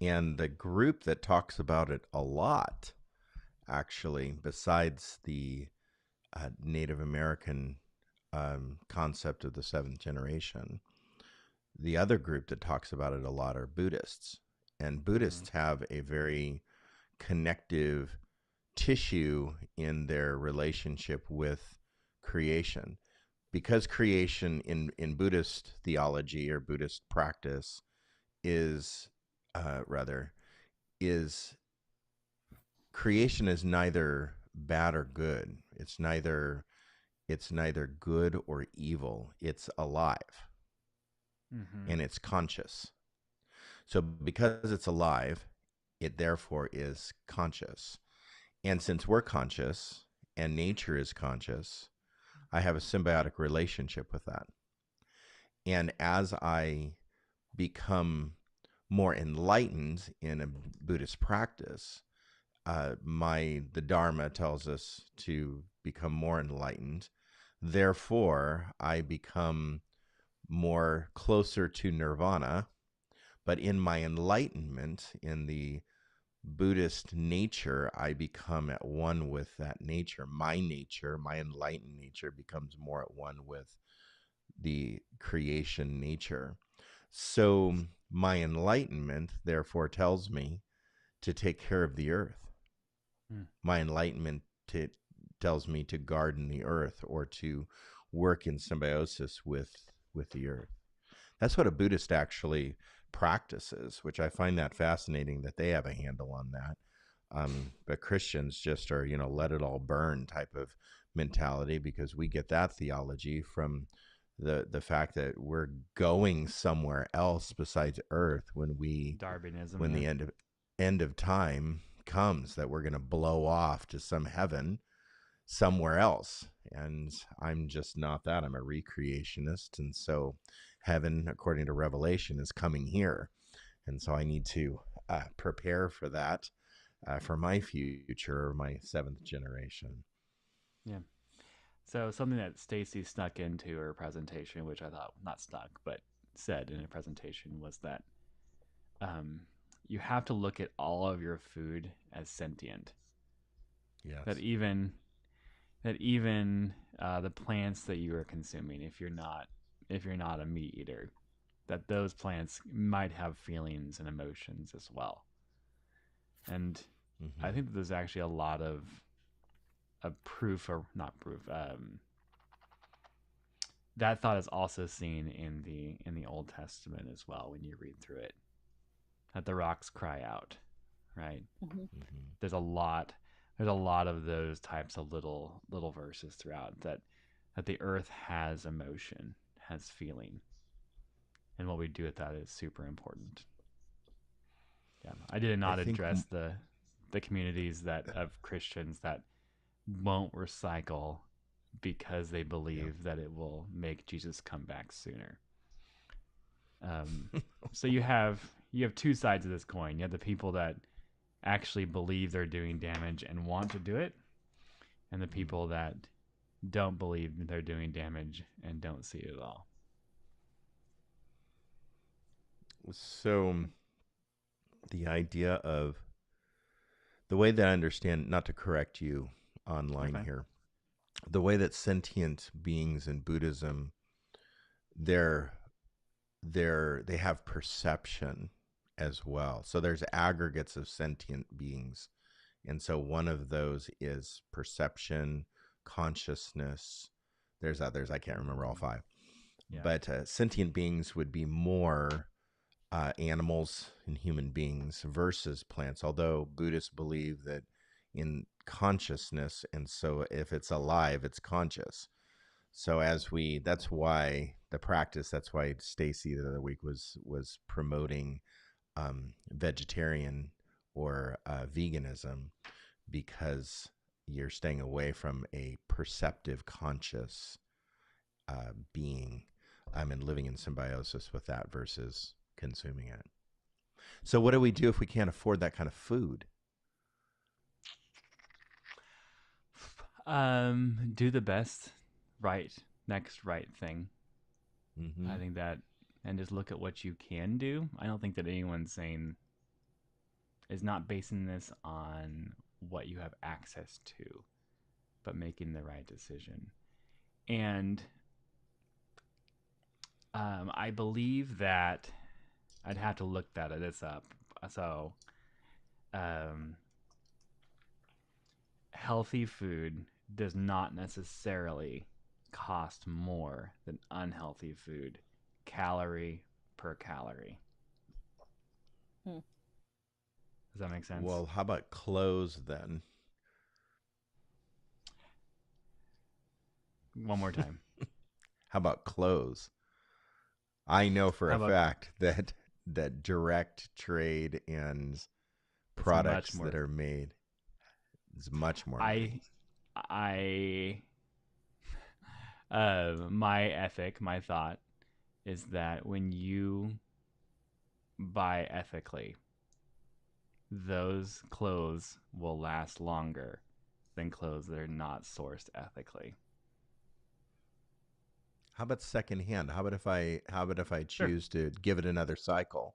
And the group that talks about it a lot, actually, besides the Native American concept of the 7th generation, the other group that talks about it a lot are Buddhists. And Buddhists have a very connective tissue in their relationship with creation. Because creation in Buddhist theology or Buddhist practice is creation is neither bad or good. It's neither good or evil. It's alive. Mm-hmm. And it's conscious. So because it's alive, it therefore is conscious. And since we're conscious and nature is conscious, I have a symbiotic relationship with that. And as I become more enlightened in a Buddhist practice, the Dharma tells us to become more enlightened. Therefore, I become more closer to nirvana. But in my enlightenment, in the Buddhist nature, I become at one with that nature. My enlightened nature becomes more at one with the creation nature. So my enlightenment, therefore, tells me to take care of the earth. My enlightenment tells me to garden the earth or to work in symbiosis with the earth. That's what a Buddhist actually practices, which I find that fascinating that they have a handle on that. But Christians just are, let it all burn type of mentality, because we get that theology from the fact that we're going somewhere else besides Earth when Darwinism. the end of time comes, that we're going to blow off to some heaven somewhere else. And I'm just not that. I'm a recreationist. And so heaven, according to Revelation, is coming here. And so I need to prepare for that, for my future, my seventh generation. Yeah. So something that Stacy snuck into her presentation, which I thought, not snuck, but said in a presentation, was that you have to look at all of your food as sentient. Yes. That even the plants that you are consuming, if you're not a meat eater, that those plants might have feelings and emotions as well. And I think that there's actually a lot of proof, or not proof. That thought is also seen in the Old Testament as well when you read through it. That the rocks cry out, right? There's a lot of those types of little verses throughout that the earth has emotion, has feeling, and what we do with that is super important. Yeah, I did not address the communities of Christians that won't recycle because they believe that it will make Jesus come back sooner. So you have two sides of this coin. You have the people that actually believe they're doing damage and want to do it, and the people that don't believe they're doing damage and don't see it at all. So the idea of the way that I understand, not to correct you online here, the way that sentient beings in Buddhism, they have perception as well. So there's aggregates of sentient beings. And so one of those is perception, consciousness. There's others. I can't remember all five. Yeah. But sentient beings would be more animals and human beings versus plants, although Buddhists believe that in consciousness, and so if it's alive, it's conscious. So that's why Stacy the other week was promoting vegetarian or veganism, because you're staying away from a perceptive, conscious being, and living in symbiosis with that versus consuming it. So what do we do if we can't afford that kind of food? Do the best, next right thing. I think that, and just look at what you can do. I don't think that anyone's is not basing this on what you have access to, but making the right decision. And I believe that I'd have to look this up. So, healthy food does not necessarily cost more than unhealthy food, calorie per calorie. Does that make sense? Well, how about clothes then? One more time. How about clothes? I know for a fact that direct trade and products that are made is much more money. My thought is that when you buy ethically, those clothes will last longer than clothes that are not sourced ethically. How about secondhand? How about if I Sure. choose to give it another cycle?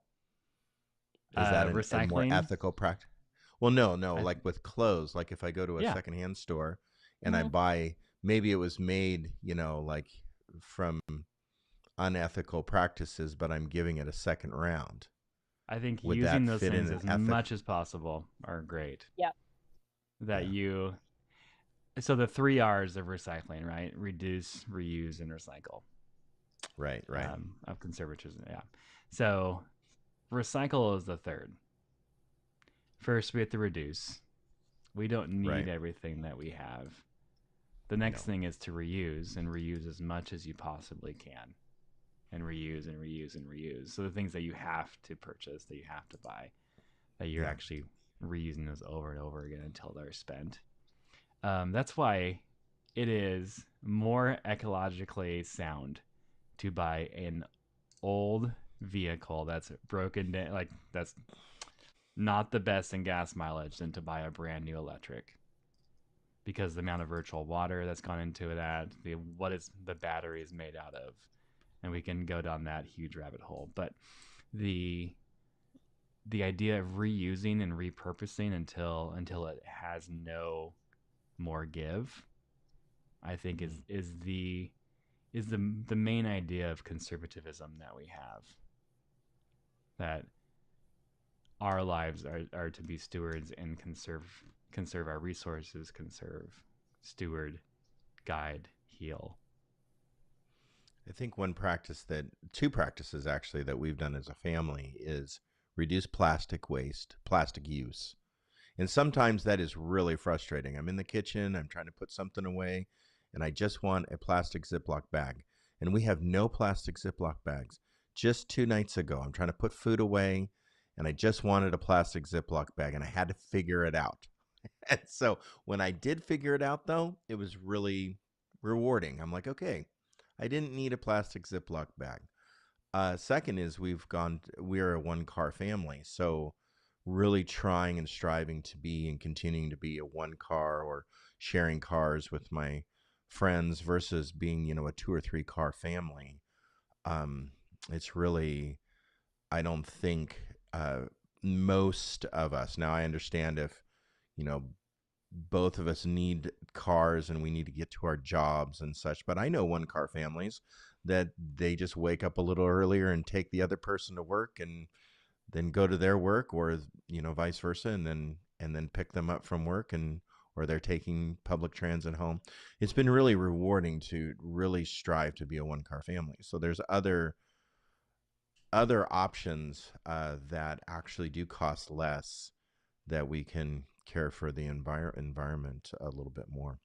Is that a more Recycling. ethical practice? Well, no. I, Like with clothes, like if I go to a yeah. secondhand store and I Hmm. buy, maybe it was made, like from unethical practices, but I'm giving it a second round. I think Would using that those fit in things an as ethic? much as possible are great. Yeah. That Yeah. you So the three R's of recycling, right? Reduce, reuse, and recycle. Right. Right. Of conservatism, yeah. So recycle is the third. First, we have to reduce. We don't need Right. everything that we have. The next No. thing is to reuse, and reuse as much as you possibly can, and reuse and reuse and reuse. So the things that you have to purchase, that you have to buy, that you're Yeah. actually reusing those over and over again until they're spent. That's why it is more ecologically sound to buy an old vehicle that's broken down, like that's not the best in gas mileage, than to buy a brand new electric, because the amount of virtual water that's gone into that, what is the battery is made out of, and we can go down that huge rabbit hole. But the the idea of reusing and repurposing until it has no more give, I think is the main idea of conservatism that we have. That our lives are to be stewards and conserve our resources, conserve, steward, guide, heal. I think two practices actually that we've done as a family is reduce plastic waste, plastic use. And sometimes that is really frustrating. I'm in the kitchen, I'm trying to put something away, and I just want a plastic Ziploc bag. And we have no plastic Ziploc bags. Just 2 nights ago, I'm trying to put food away, and I just wanted a plastic Ziploc bag, and I had to figure it out. And so when I did figure it out, though, it was really rewarding. I'm like, okay, I didn't need a plastic Ziploc bag. Second is we're a one car family. So really trying and striving to be and continuing to be a one car or sharing cars with my friends versus being, a 2 or 3 car family. Um, it's really, I don't think most of us, now I understand if, you know, both of us need cars and we need to get to our jobs and such. But I know 1 car families that they just wake up a little earlier and take the other person to work and then go to their work, or vice versa, and then pick them up from work, and or they're taking public transit home. It's been really rewarding to really strive to be a 1 car family. So there's other options that actually do cost less, that we can care for the environment a little bit more.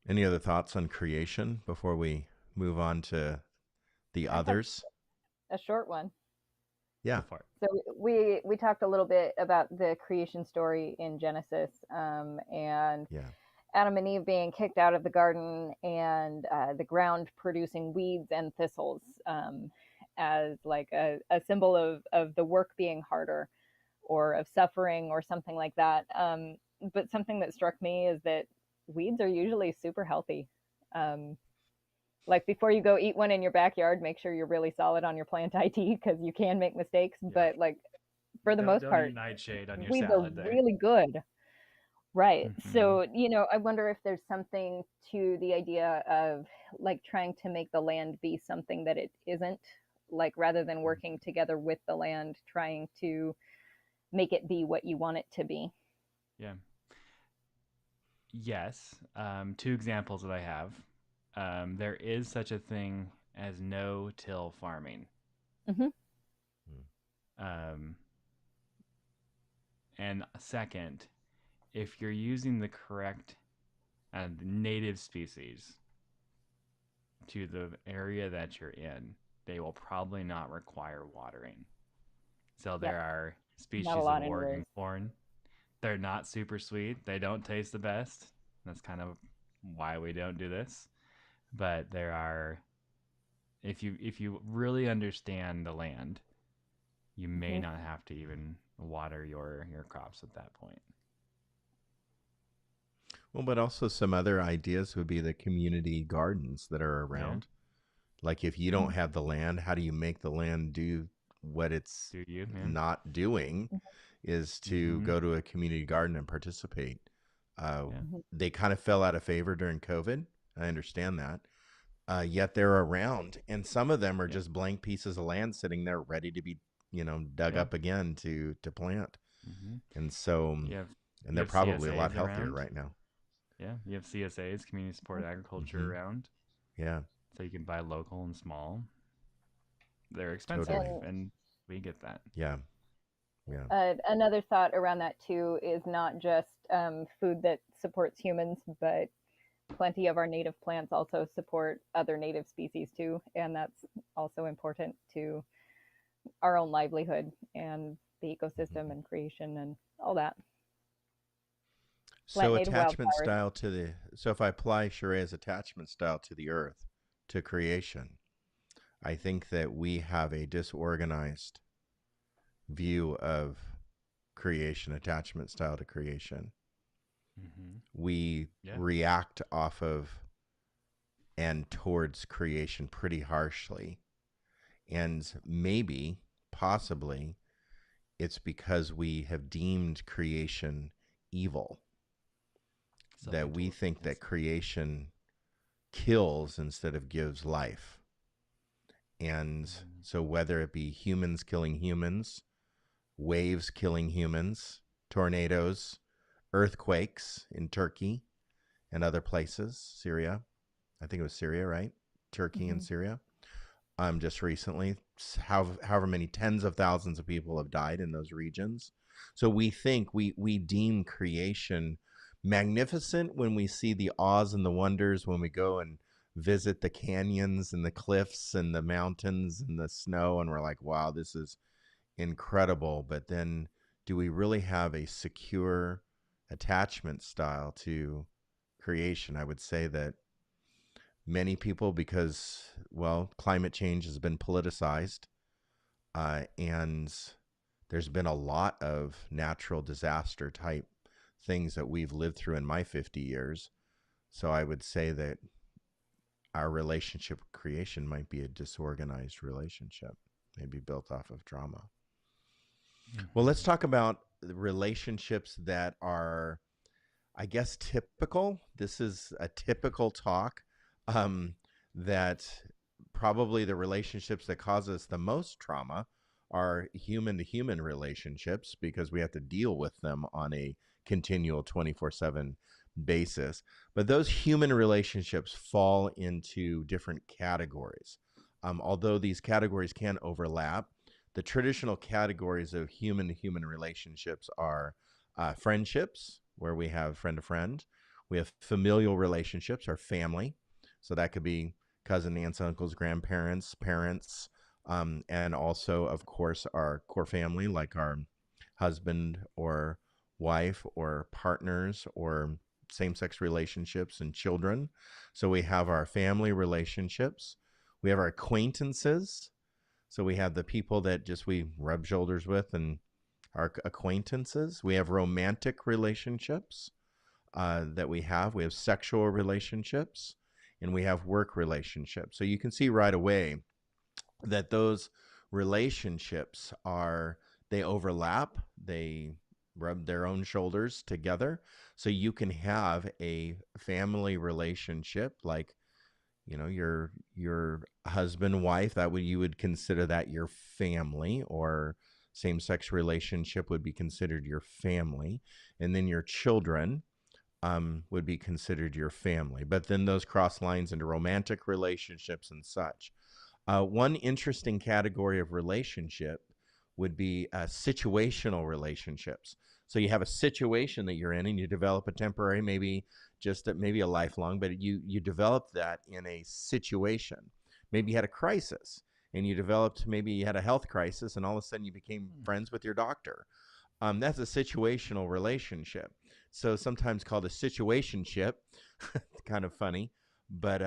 Any other thoughts on creation before we move on to the I have others? a short one. Yeah. Go for it. So we talked a little bit about the creation story in Genesis, and Yeah. Adam and Eve being kicked out of the garden, and the ground producing weeds and thistles, as like a symbol of the work being harder, or of suffering, or something like that. But something that struck me is that weeds are usually super healthy. Um, like before you go eat one in your backyard, make sure you're really solid on your plant ID, because you can make mistakes. Yeah. But like for the most Don't part, eat nightshade on your weeds are salad there. really good. Right. Mm-hmm. So, I wonder if there's something to the idea of like trying to make the land be something that it isn't, like rather than working together with the land, trying to make it be what you want it to be. Yeah. Yes. Two examples that I have. There is such a thing as no-till farming. Hmm. Um, and second, if you're using the correct native species to the area that you're in, they will probably not require watering. So Yeah. there are Not a species of lot Oregon anyways. corn. They're not super sweet. They don't taste the best. That's kind of why we don't do this. But there are, if you really understand the land, you may Hmm. not have to even water your crops at that point. Well, but also some other ideas would be the community gardens that are Yeah. around. Like if you don't have the land, how do you make the land do what it's Do you? Yeah. not doing? Is to Mhm. go to a community garden and participate. Yeah. Mhm. They kind of fell out of favor during COVID. I understand that. Yet they're around, and some of them are Yeah. just blank pieces of land sitting there ready to be, dug Yeah. up again to plant. Mhm. And so, You have and you they're have probably a lot CSAs healthier around. right now. Yeah. You have CSAs, community supported agriculture Hmm. around, Yeah, so you can buy local and small. They're expensive, totally. And and we get that. Yeah, yeah. another thought around that too is not just food that supports humans, but plenty of our native plants also support other native species too, and that's also important to our own livelihood and the ecosystem Mhm. and creation and all that. Plant So native attachment wildflowers. style to the so if I apply Sharea's attachment style to the earth, to creation, I think that we have a disorganized view of creation, attachment style to creation. Mhm. We Yeah. react off of and towards creation pretty harshly. And maybe, possibly, it's because we have deemed creation evil, that we think that Self-indulgence. creation kills instead of gives life. And Mhm. so, whether it be humans killing humans, waves killing humans, tornadoes, earthquakes in Turkey and other places, Syria, I think it was Syria, right? Turkey and Mhm. Syria. Just recently, however many tens of thousands of people have died in those regions. So we think we deem creation magnificent when we see the awes and the wonders, when we go and visit the canyons and the cliffs and the mountains and the snow, and we're like, wow, this is incredible. But then, do we really have a secure attachment style to creation? I would say that many people, because, well, climate change has been politicized, and there's been a lot of natural disaster type things that we've lived through in my 50 years. So I would say that our relationship with creation might be a disorganized relationship, maybe built off of trauma. Well, let's Mhm. talk about the relationships that are, I guess, typical. This is a typical talk, um, that probably the relationships that cause us the most trauma are human to human relationships, because we have to deal with them on a continual 24/7 basis. But those human relationships fall into different categories. Although these categories can overlap, the traditional categories of human to human relationships are friendships, where we have friend to friend. We have familial relationships, our family. So that could be cousin, aunts, uncles, grandparents, parents, and also, of course, our core family, like our husband or wife or partners or same sex relationships and children. So we have our family relationships. We have our acquaintances. So we have the people that just we rub shoulders with and our acquaintances. We have romantic relationships that we have. We have sexual relationships, and we have work relationships. So you can see right away that those relationships are, they overlap. They rub their own shoulders together. So you can have a family relationship, like, your husband, wife, that would, you would consider that your family, or same-sex relationship would be considered your family, and then your children would be considered your family. But then those cross lines into romantic relationships and such. One interesting category of relationship would be situational relationships. So you have a situation that you're in, and you develop a temporary, maybe just that, maybe a lifelong, but you develop that in a situation. Maybe you had a crisis, and you developed, maybe you had a health crisis, and all of a sudden you became friends with your doctor. That's a situational relationship. So sometimes called a situationship. Kind of funny, but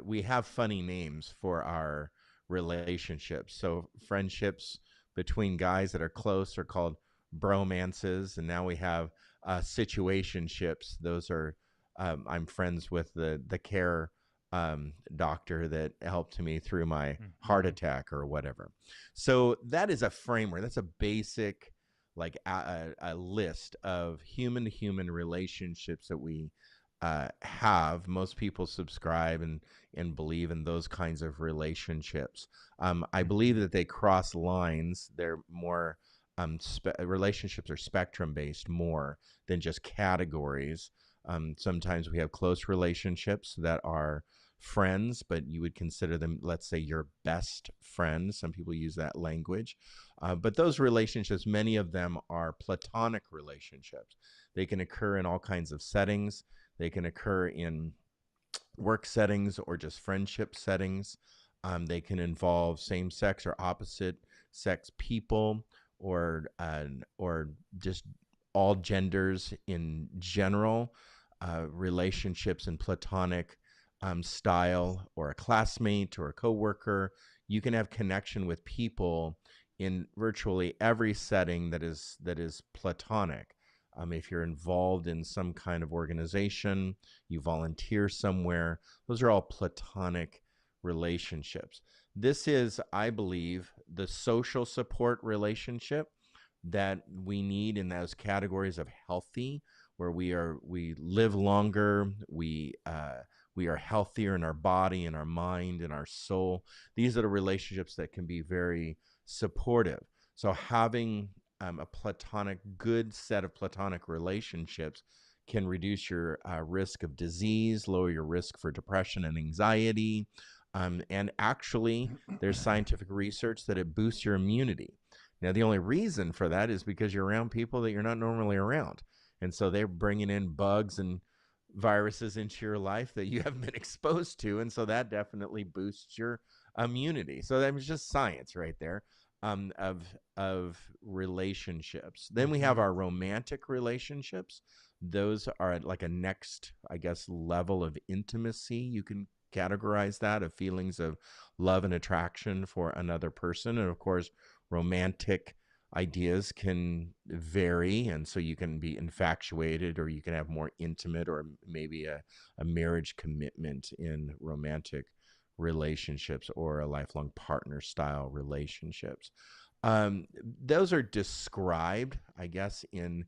we have funny names for our relationships. So friendships between guys that are close are called bromances, and now we have situationships. Those are I'm friends with the care doctor that helped me through my heart attack or whatever. So that is a framework. That's a basic, like a list of human to human relationships that we have. Most people subscribe and believe in those kinds of relationships. I believe that they cross lines. They're more relationships are spectrum based more than just categories. Sometimes we have close relationships that are friends, but you would consider them, let's say, your best friend. Some people use that language. But those relationships, many of them are platonic relationships. They can occur in all kinds of settings. They can occur in work settings or just friendship settings. They can involve same-sex or opposite-sex people, or just all genders in general. Relationships in platonic style, or a classmate or a coworker. You can have connection with people in virtually every setting that is platonic. If you're involved in some kind of organization, you volunteer somewhere, those are all platonic relationships. This is, I believe, the social support relationship that we need in those categories of healthy, where we live longer, we are healthier in our body, in our mind, in our soul. These are the relationships that can be very supportive. So having a good set of platonic relationships can reduce your risk of disease, lower your risk for depression and anxiety. And actually, there's scientific research that it boosts your immunity. Now, the only reason for that is because you're around people that you're not normally around. And so they're bringing in bugs and viruses into your life that you haven't been exposed to. And so that definitely boosts your immunity. So that was just science right there, of relationships. Then we have our romantic relationships. Those are like a next, I guess, level of intimacy. You can categorize that, of feelings of love and attraction for another person. And of course, romantic ideas can vary, and so you can be infatuated, or you can have more intimate, or maybe a marriage commitment in romantic relationships, or a lifelong partner style relationships. Those are described, I guess, in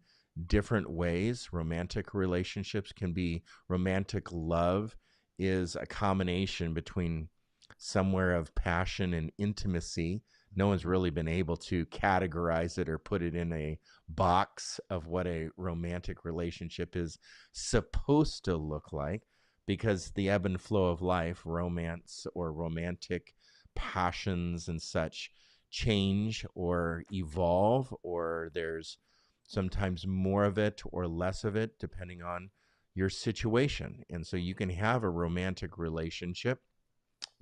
different ways. Romantic relationships can be, romantic love is a combination between somewhere of passion and intimacy. No one's really been able to categorize it or put it in a box of what a romantic relationship is supposed to look like, because the ebb and flow of life, romance or romantic passions and such, change or evolve, or there's sometimes more of it or less of it depending on your situation. And so you can have a romantic relationship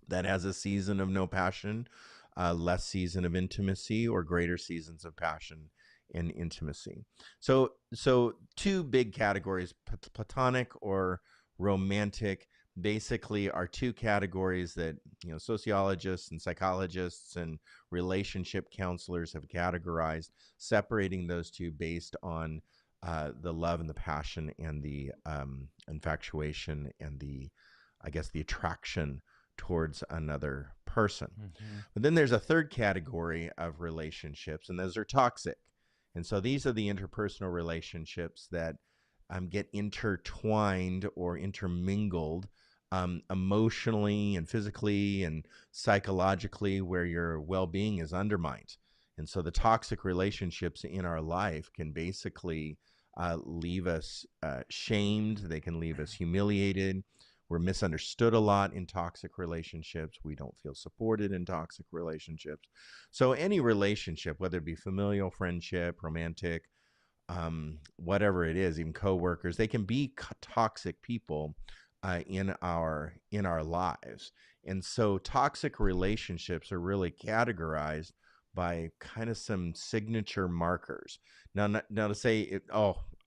that has a season of no passion, less season of intimacy, or greater seasons of passion and intimacy. So two big categories, platonic or romantic, basically are two categories that, sociologists and psychologists and relationship counselors have categorized, separating those two based on the love and the passion and the infatuation and the attraction towards another person. But then there's a third category of relationships, and those are toxic. And so these are the interpersonal relationships that get intertwined or intermingled emotionally and physically and psychologically, where your well-being is undermined. And so the toxic relationships in our life can basically leave us shamed. They can leave us humiliated. We're misunderstood a lot in toxic relationships. We don't feel supported in toxic relationships. So any relationship, whether it be familial, friendship, romantic, whatever it is, even coworkers, they can be toxic people in our lives. And so toxic relationships are really categorized by kind of some signature markers. Now to say,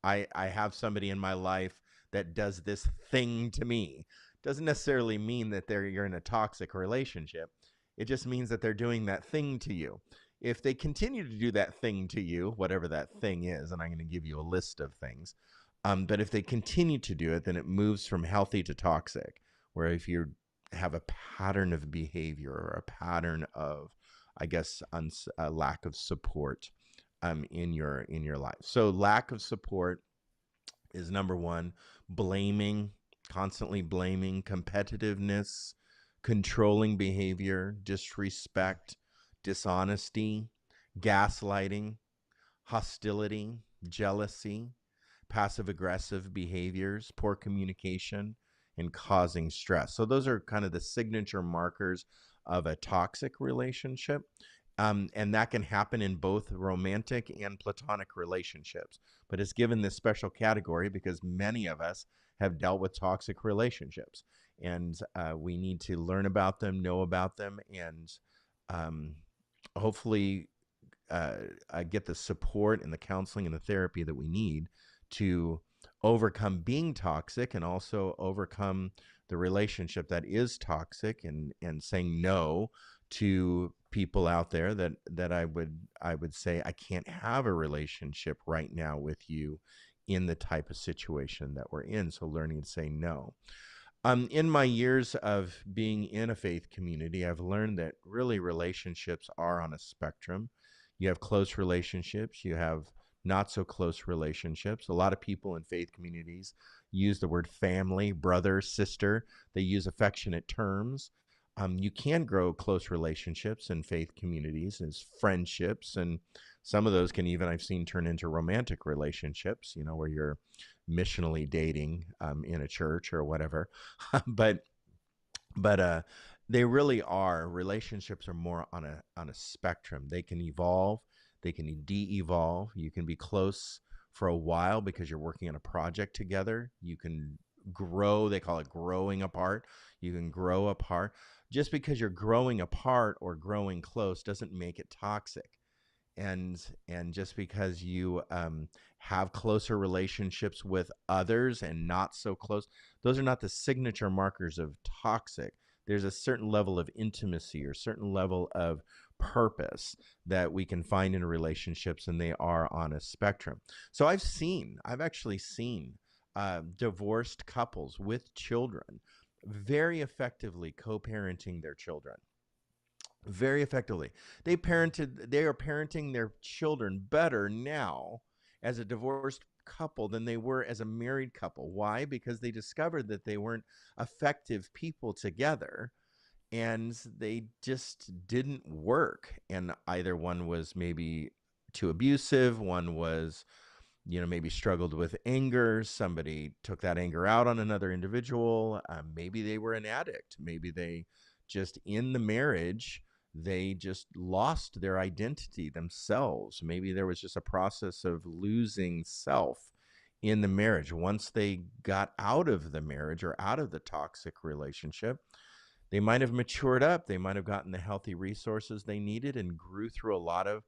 I have somebody in my life that does this thing to me, doesn't necessarily mean that you're in a toxic relationship. It just means that they're doing that thing to you. if they continue to do that thing to you, whatever that thing is, and I'm going to give you a list of things, but if they continue to do it, then it moves from healthy to toxic, where if you have a pattern of behavior or a pattern of, I guess, a lack of support in your life. So lack of support is number one. Blaming, constantly blaming, competitiveness, controlling behavior, disrespect, dishonesty, gaslighting, hostility, jealousy, passive aggressive behaviors, poor communication, and causing stress. So those are kind of the signature markers of a toxic relationship. And that can happen in both romantic and platonic relationships. But it's given this special category because many of us have dealt with toxic relationships. And we need to learn about them, know about them, and hopefully get the support and the counseling and the therapy that we need to overcome being toxic and also overcome the relationship that is toxic, and saying no to people out there that I would say, I can't have a relationship right now with you in the type of situation that we're in. So learning to say no. In my years of being in a faith community, I've learned that really relationships are on a spectrum. You have close relationships, you have not so close relationships. A lot of people in faith communities use the word family, brother, sister. They use affectionate terms. You can grow close relationships in faith communities as friendships, and some of those can even, I've seen, turn into romantic relationships, where you're missionally dating in a church or whatever. but they really are, relationships are more on a spectrum. They can evolve, they can de-evolve. You can be close for a while because you're working on a project together. You can grow, they call it growing apart. You can grow apart. Just because you're growing apart or growing close doesn't make it toxic. And just because you have closer relationships with others and not so close, those are not the signature markers of toxic. There's a certain level of intimacy or certain level of purpose that we can find in relationships, and they are on a spectrum. So I've actually seen divorced couples with children very effectively co-parenting their children. Very effectively. They are parenting their children better now as a divorced couple than they were as a married couple. Why? Because they discovered that they weren't effective people together, and they just didn't work. And either one was maybe too abusive, one was maybe struggled with anger. Somebody took that anger out on another individual. Maybe they were an addict. Maybe they just, in the marriage, they just lost their identity themselves. Maybe there was just a process of losing self in the marriage. Once they got out of the marriage or out of the toxic relationship, they might have matured up. They might have gotten the healthy resources they needed and grew through a lot of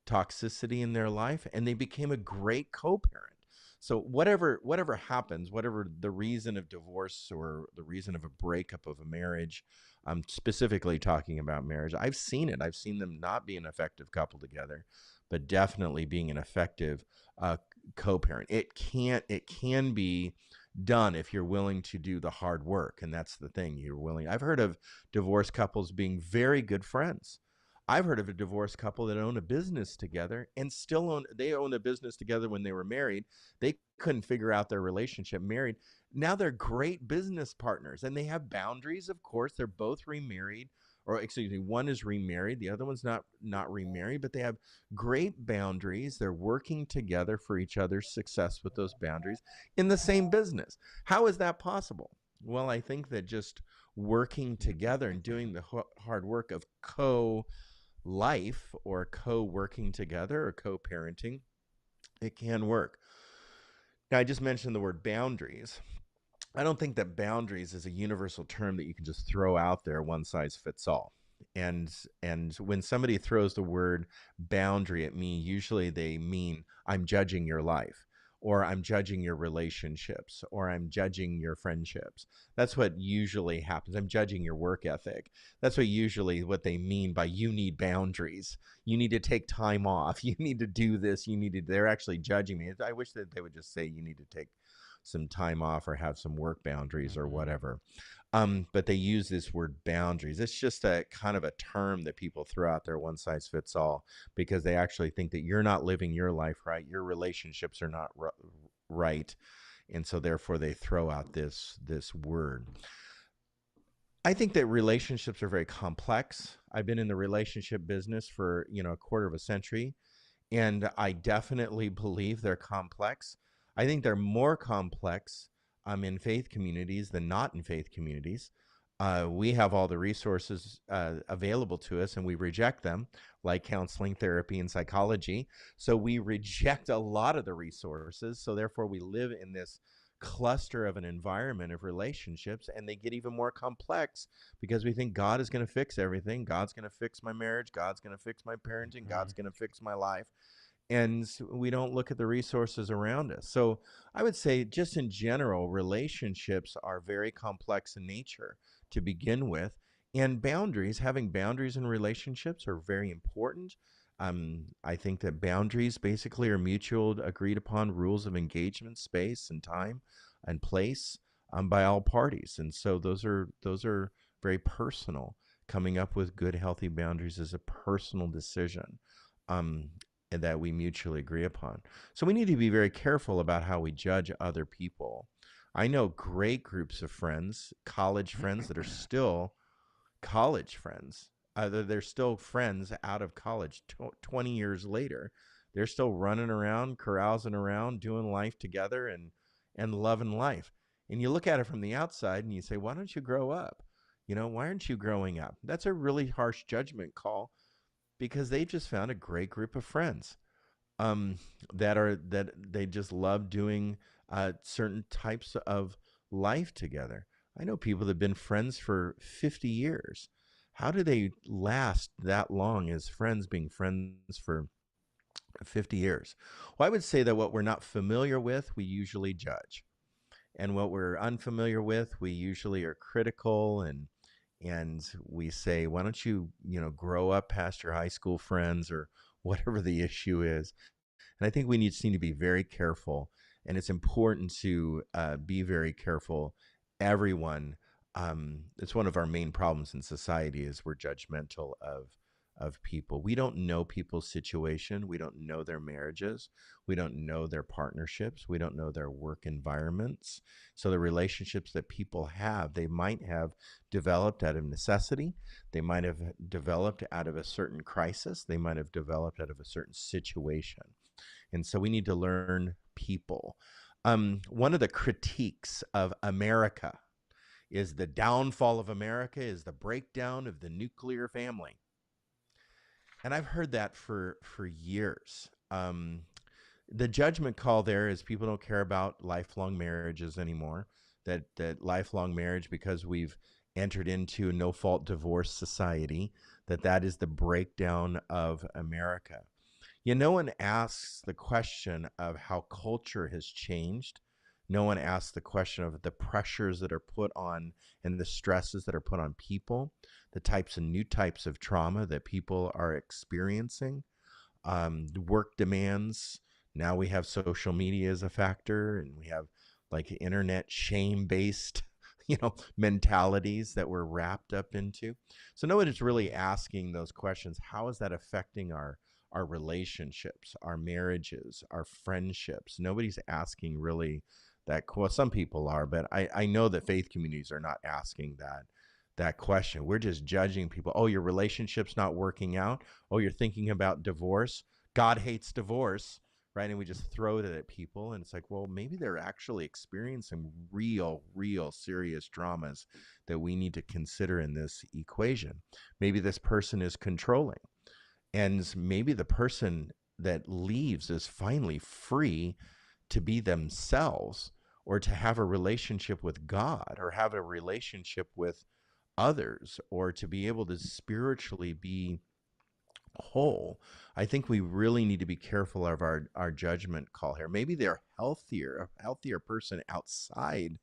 toxicity in their life, and they became a great co-parent. So whatever happens, whatever the reason of divorce or the reason of a breakup of a marriage, I'm specifically talking about marriage, I've seen it. I've seen them not be an effective couple together, but definitely being an effective co-parent. It can be done if you're willing to do the hard work, and that's the thing. You're willing. I've heard of divorced couples being very good friends. I've heard of a divorced couple that own a business together and they own a business together when they were married. They couldn't figure out their relationship married. Now they're great business partners, and they have boundaries. Of course, they're both remarried, or excuse me, one is remarried. The other one's not remarried, but they have great boundaries. They're working together for each other's success with those boundaries in the same business. How is that possible? Well, I think that just working together and doing the hard work of co-life or co-working together or co-parenting, it can work. Now, I just mentioned the word boundaries. I don't think that boundaries is a universal term that you can just throw out there, one size fits all. And when somebody throws the word boundary at me, usually they mean I'm judging your life. or I'm judging your relationships, or I'm judging your friendships. That's what usually happens. I'm judging your work ethic. That's what they mean by you need boundaries. You need to take time off. You need to do this. They're actually judging me. I wish that they would just say you need to take some time off or have some work boundaries or whatever. But they use this word boundaries. It's just a kind of a term that people throw out there, one size fits all, because they actually think that you're not living your life right. Your relationships are not right. And so therefore they throw out this word. I think that relationships are very complex. I've been in the relationship business for, a quarter of a century, and I definitely believe they're complex. I think they're more complex in faith communities than not in faith communities. We have all the resources available to us, and we reject them, like counseling, therapy, and psychology. So we reject a lot of the resources. So therefore, we live in this cluster of an environment of relationships, and they get even more complex because we think God is going to fix everything. God's going to fix my marriage. God's going to fix my parenting. God's going to fix my life. And we don't look at the resources around us. So I would say, just in general, relationships are very complex in nature to begin with. And having boundaries in relationships are very important. I think that boundaries basically are mutual agreed upon rules of engagement, space and time and place by all parties. And so those are very personal. Coming up with good, healthy boundaries is a personal decision. And that we mutually agree upon. So we need to be very careful about how we judge other people. I know great groups of friends, college friends that are still college friends. They're still friends out of college 20 years later. They're still running around, carousing around, doing life together and loving life. And you look at it from the outside and you say, why don't you grow up? Why aren't you growing up? That's a really harsh judgment call, because they've just found a great group of friends that they just love doing certain types of life together. I know people that have been friends for 50 years. How do they last that long as friends, being friends for 50 years? Well, I would say that what we're not familiar with, we usually judge. And what we're unfamiliar with, we usually are critical, and we say, why don't you, grow up past your high school friends, or whatever the issue is. And I think we need to be very careful, and it's important to be very careful. Everyone, it's one of our main problems in society, is we're judgmental of people. We don't know people's situation. We don't know their marriages. We don't know their partnerships. We don't know their work environments. So the relationships that people have, they might have developed out of necessity. They might have developed out of a certain crisis. They might have developed out of a certain situation. And so we need to learn people. One of the critiques of America is the downfall of America is the breakdown of the nuclear family. And I've heard that for years. The judgment call there is people don't care about lifelong marriages anymore. That lifelong marriage, because we've entered into a no-fault divorce society, that is the breakdown of America. No one asks the question of how culture has changed. No one asks the question of the pressures that are put on and the stresses that are put on people, the new types of trauma that people are experiencing, work demands. Now we have social media as a factor, and we have like internet shame-based, mentalities that we're wrapped up into. So no one is really asking those questions. How is that affecting our relationships, our marriages, our friendships? Nobody's asking really that. Well, some people are, but I know that faith communities are not asking that question. We're just judging people. Oh, your relationship's not working out. Oh, you're thinking about divorce. God hates divorce, right? And we just throw it at people. And it's like, well, maybe they're actually experiencing real serious dramas that we need to consider in this equation. Maybe this person is controlling. And maybe the person that leaves is finally free to be themselves, or to have a relationship with God, or have a relationship with others, or to be able to spiritually be whole, I think we really need to be careful of our judgment call here. Maybe they're a healthier person outside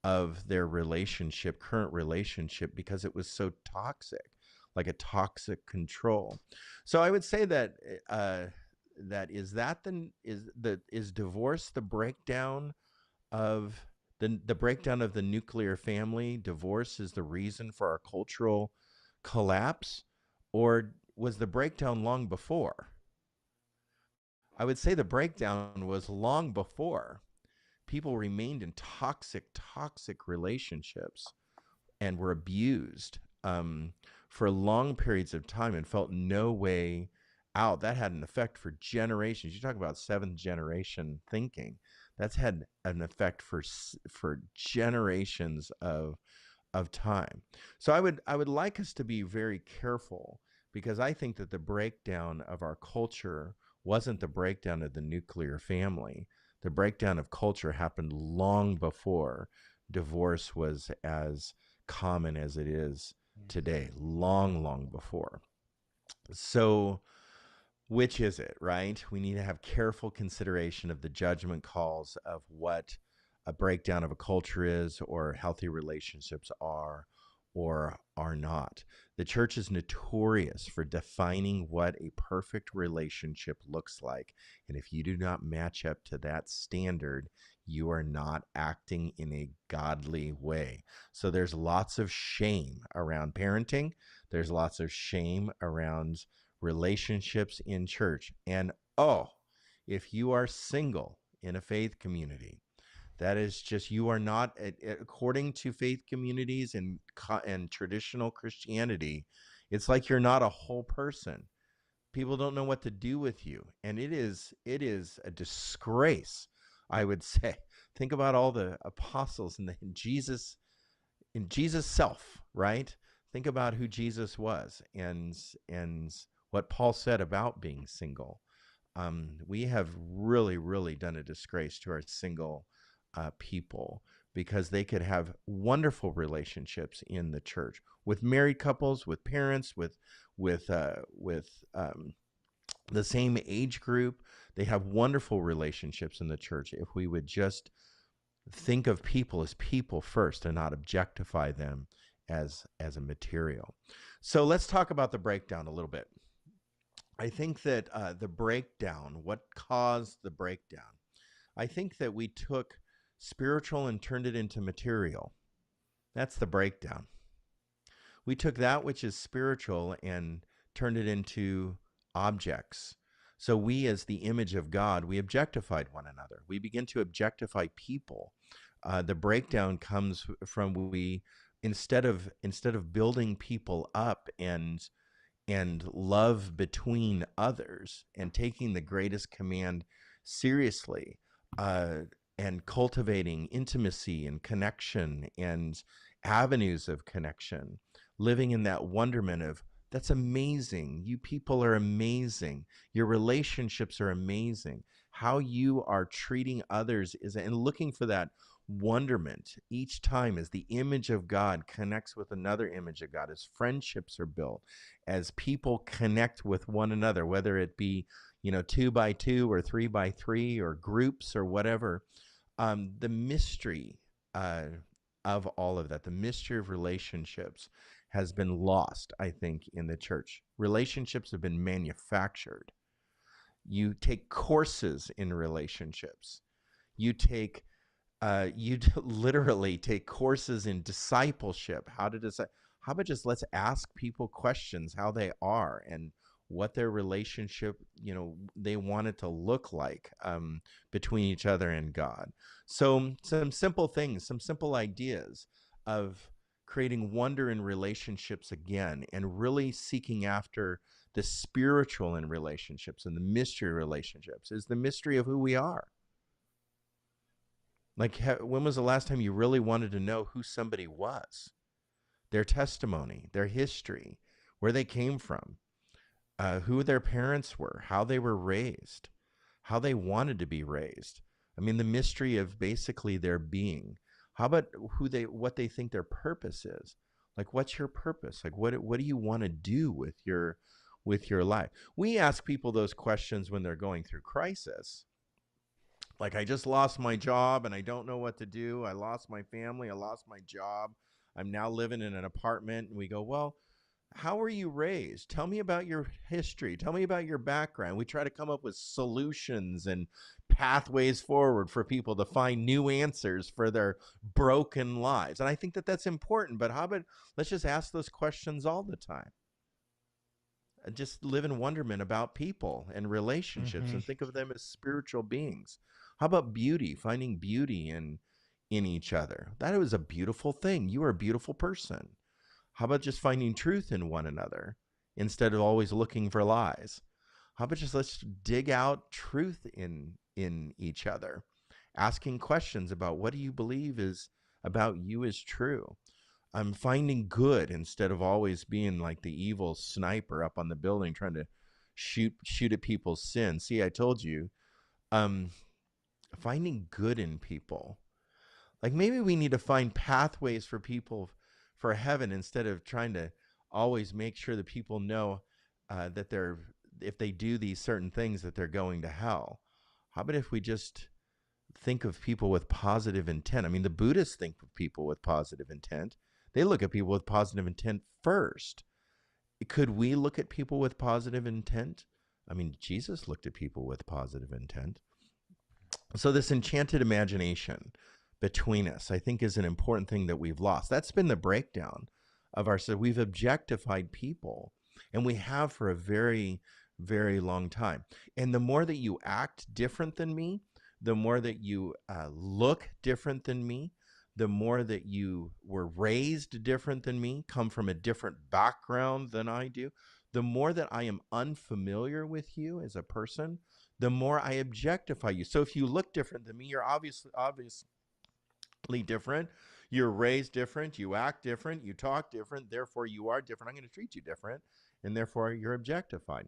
of their relationship, current relationship, because it was so toxic, like a toxic control. So I would say that is divorce the breakdown of the breakdown of the nuclear family? Divorce is the reason for our cultural collapse, or was the breakdown long before? I would say the breakdown was long before. People remained in toxic relationships and were abused for long periods of time and felt no way out. That had an effect for generations. You talk about seventh generation thinking. That's had an effect for generations of time. So I would like us to be very careful, because I think that the breakdown of our culture wasn't the breakdown of the nuclear family. The breakdown of culture happened long before divorce was as common as it is today, long before. So which is it, right? We need to have careful consideration of the judgment calls of what a breakdown of a culture is, or healthy relationships are or are not. The church is notorious for defining what a perfect relationship looks like. And if you do not match up to that standard, you are not acting in a godly way. So there's lots of shame around parenting. There's lots of shame around relationships in church. And if you are single in a faith community, that is just, you are not, according to faith communities and traditional Christianity, it's like you're not a whole person. People don't know what to do with you, and it is a disgrace, I would say. Think about all the apostles and in Jesus self, right? Think about who Jesus was and what Paul said about being single. We have really done a disgrace to our single people, because they could have wonderful relationships in the church with married couples, with parents, with the same age group. They have wonderful relationships in the church if we would just think of people as people first and not objectify them as a material. So let's talk about the breakdown a little bit. I think that the breakdown, what caused the breakdown? I think that we took spiritual and turned it into material. That's the breakdown. We took that which is spiritual and turned it into objects. So we, as the image of God, we objectified one another. We begin to objectify people. The breakdown comes from instead of building people up and love between others and taking the greatest command seriously, and cultivating intimacy and connection and avenues of connection, living in that wonderment of, that's amazing. You people are amazing. Your relationships are amazing. How you are treating others and looking for that wonderment each time as the image of God connects with another image of God, as friendships are built, as people connect with one another, whether it be 2 by 2 or 3 by 3 or groups or whatever. The mystery of all of that, the mystery of relationships, has been lost, I think, in the church. Relationships have been manufactured. You take courses in relationships. You literally take courses in discipleship. How about just let's ask people questions, how they are and what their relationship, they want it to look like between each other and God. So some simple things, some simple ideas of creating wonder in relationships again, and really seeking after the spiritual in relationships, and the mystery of relationships is the mystery of who we are. Like, when was the last time you really wanted to know who somebody was? Their testimony, their history, where they came from, who their parents were, how they were raised, how they wanted to be raised. I mean, the mystery of basically their being. How about what they think their purpose is? Like, what's your purpose? Like, what do you want to do with your with your life? We ask people those questions when they're going through crisis. Like, I just lost my job and I don't know what to do. I lost my family. I lost my job. I'm now living in an apartment. And we go, well, how were you raised? Tell me about your history. Tell me about your background. We try to come up with solutions and pathways forward for people to find new answers for their broken lives. And I think that that's important. But how about let's just ask those questions all the time? Just live in wonderment about people and relationships and think of them as spiritual beings. How about beauty? Finding beauty in each other. That was a beautiful thing. You are a beautiful person. How about just finding truth in one another instead of always looking for lies? How about just let's dig out truth in each other, asking questions about what do you believe is about you is true. I'm finding good instead of always being like the evil sniper up on the building trying to shoot at people's sins. See, I told you, finding good in people. Like maybe we need to find pathways for people for heaven instead of trying to always make sure that people know that if they do these certain things that they're going to hell. How about if we just think of people with positive intent? I mean, the Buddhists think of people with positive intent. They look at people with positive intent first. Could we look at people with positive intent? I mean, Jesus looked at people with positive intent. So this enchanted imagination between us, I think, is an important thing that we've lost. That's been the breakdown of our, so we've objectified people, and we have for a very, very long time. And the more that you act different than me, the more that you look different than me, the more that you were raised different than me, come from a different background than I do, the more that I am unfamiliar with you as a person, the more I objectify you. So if you look different than me, you're obviously different. You're raised different. You act different. You talk different. Therefore, you are different. I'm going to treat you different. And therefore, you're objectified.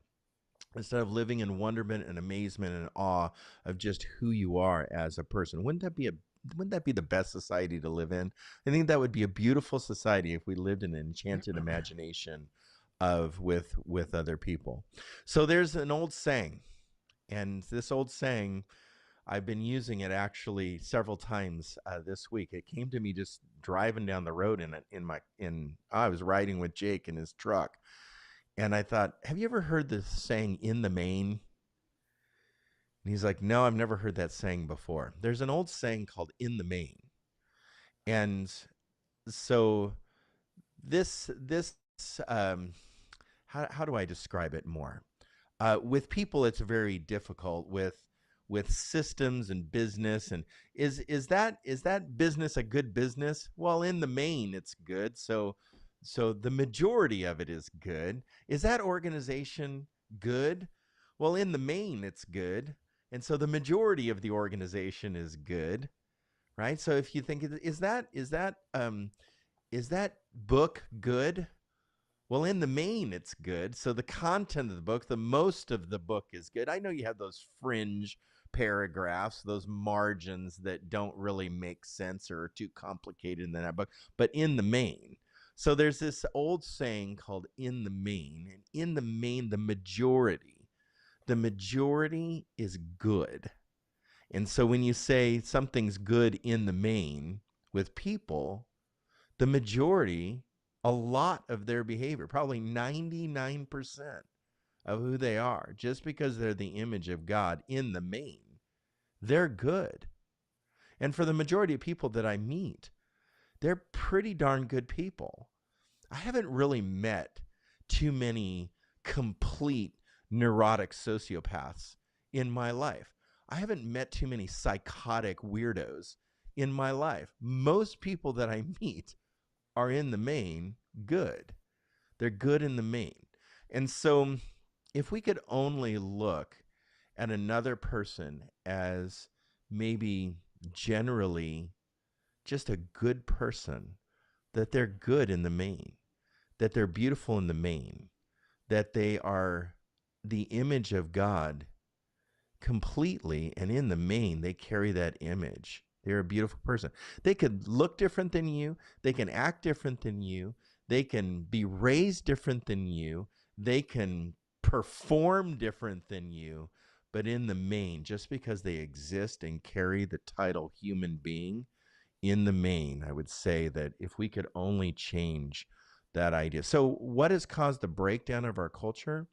Instead of living in wonderment and amazement and awe of just who you are as a person. Wouldn't that be the best society to live in? I think that would be a beautiful society if we lived in an enchanted imagination with other people. So there's an old saying, and this old saying, I've been using it actually several times this week. It came to me just driving down the road I was riding with Jake in his truck, and I thought, have you ever heard the saying "in the main"? And he's like, no, I've never heard that saying before. There's an old saying called "in the main," and so this how do I describe it more? With people, it's very difficult with systems and business. And is that business a good business? Well, in the main, it's good. So the majority of it is good. Is that organization good? Well, in the main, it's good. And so the majority of the organization is good, right? So if you think, is that book good? Well, in the main, it's good. So the content of the book, the most of the book is good. I know you have those fringe paragraphs, those margins that don't really make sense or are too complicated in that book, but in the main. So there's this old saying called "in the main," and in the main, the majority is good. And so when you say something's good in the main with people, the majority, a lot of their behavior, probably 99% of who they are, just because they're the image of God in the main, they're good. And for the majority of people that I meet, they're pretty darn good people. I haven't really met too many complete neurotic sociopaths in my life. I haven't met too many psychotic weirdos in my life. Most people that I meet are in the main good. They're good in the main. And so if we could only look at another person as maybe generally just a good person, that they're good in the main, that they're beautiful in the main, that they are the image of God completely, and in the main, they carry that image. They're a beautiful person. They could look different than you. They can act different than you. They can be raised different than you. They can perform different than you, but in the main, just because they exist and carry the title human being, in the main, I would say that if we could only change that idea. So, what has caused the breakdown of our culture?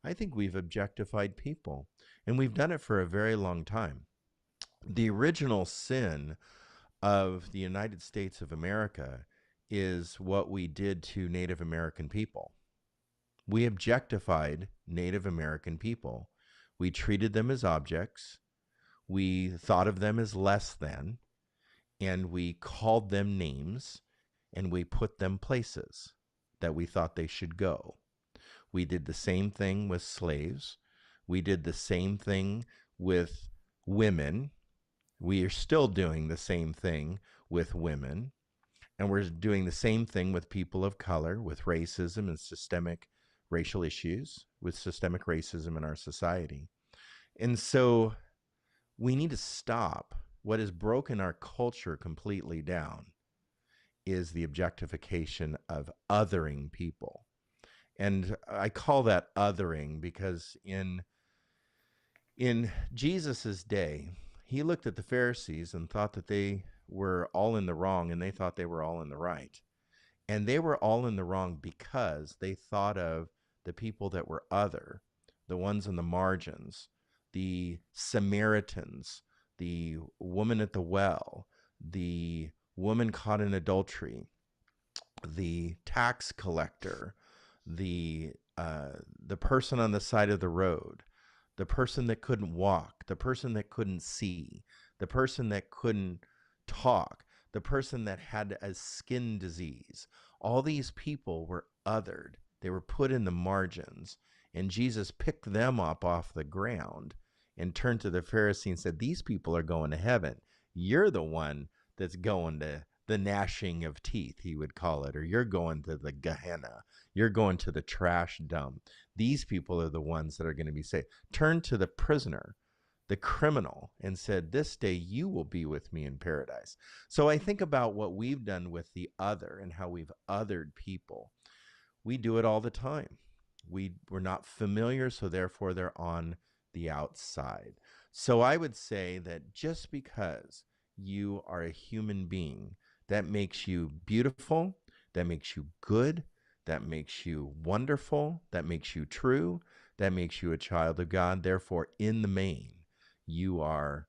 I think we've objectified people, and we've done it for a very long time. The original sin of the United States of America is what we did to Native American people. We objectified Native American people. We treated them as objects. We thought of them as less than, and we called them names, and we put them places that we thought they should go. We did the same thing with slaves. We did the same thing with women. We are still doing the same thing with women. And we're doing the same thing with people of color, with racism and systemic racial issues, with systemic racism in our society. And so we need to stop. What has broken our culture completely down is the objectification of othering people. And I call that othering because in Jesus's day, he looked at the Pharisees and thought that they were all in the wrong, and they thought they were all in the right. And they were all in the wrong because they thought of the people that were other, the ones on the margins, the Samaritans, the woman at the well, the woman caught in adultery, the tax collector, the person on the side of the road, the person that couldn't walk, the person that couldn't see, the person that couldn't talk, the person that had a skin disease. All these people were othered. They were put in the margins. And Jesus picked them up off the ground and turned to the Pharisee and said, these people are going to heaven. You're the one that's going to the gnashing of teeth, he would call it, or you're going to the Gehenna. You're going to the trash dump. These people are the ones that are going to be saved. Turned to the prisoner, the criminal, and said, this day you will be with me in paradise. So I think about what we've done with the other and how we've othered people. We do it all the time. We're not familiar, so therefore they're on the outside. So I would say that just because you are a human being, that makes you beautiful, that makes you good, that makes you wonderful, that makes you true, that makes you a child of God. Therefore, in the main, you are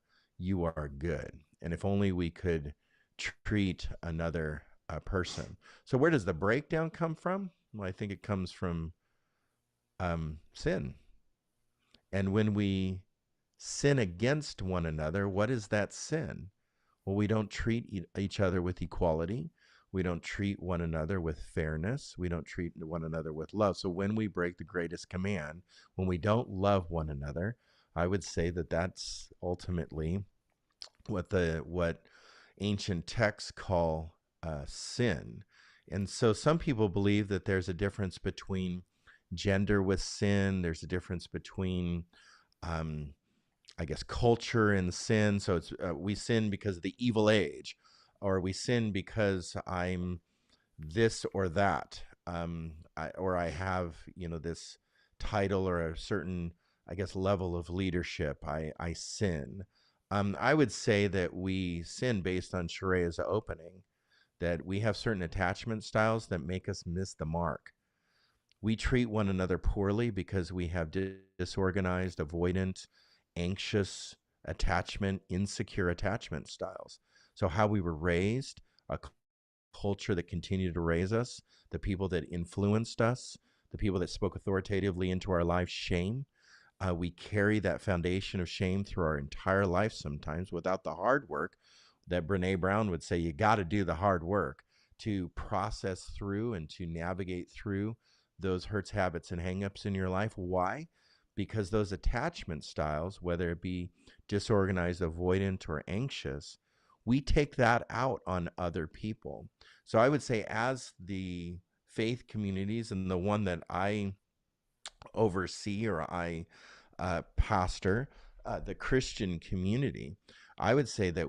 good. And if only we could treat another person. So where does the breakdown come from? Well, I think it comes from sin. And when we sin against one another, what is that sin? Well, we don't treat each other with equality. We don't treat one another with fairness. We don't treat one another with love. So when we break the greatest command, when we don't love one another, I would say that that's ultimately what ancient texts call sin. And so some people believe that there's a difference between gender with sin. There's a difference between I guess culture and sin. So it's we sin because of the evil age, or we sin because I'm this or that, or I have this title or a certain, I guess, level of leadership. I sin. I would say that we sin based on Sharea's opening, that we have certain attachment styles that make us miss the mark. We treat one another poorly because we have disorganized, avoidant, anxious attachment, insecure attachment styles. So how we were raised, a culture that continued to raise us, the people that influenced us, the people that spoke authoritatively into our lives, shame. We carry that foundation of shame through our entire life sometimes without the hard work that Brene Brown would say, you got to do the hard work to process through and to navigate through those hurts, habits, and hangups in your life. Why? Because those attachment styles, whether it be disorganized, avoidant, or anxious, we take that out on other people. So I would say, as the faith communities and the one that I oversee or I pastor, the Christian community, I would say that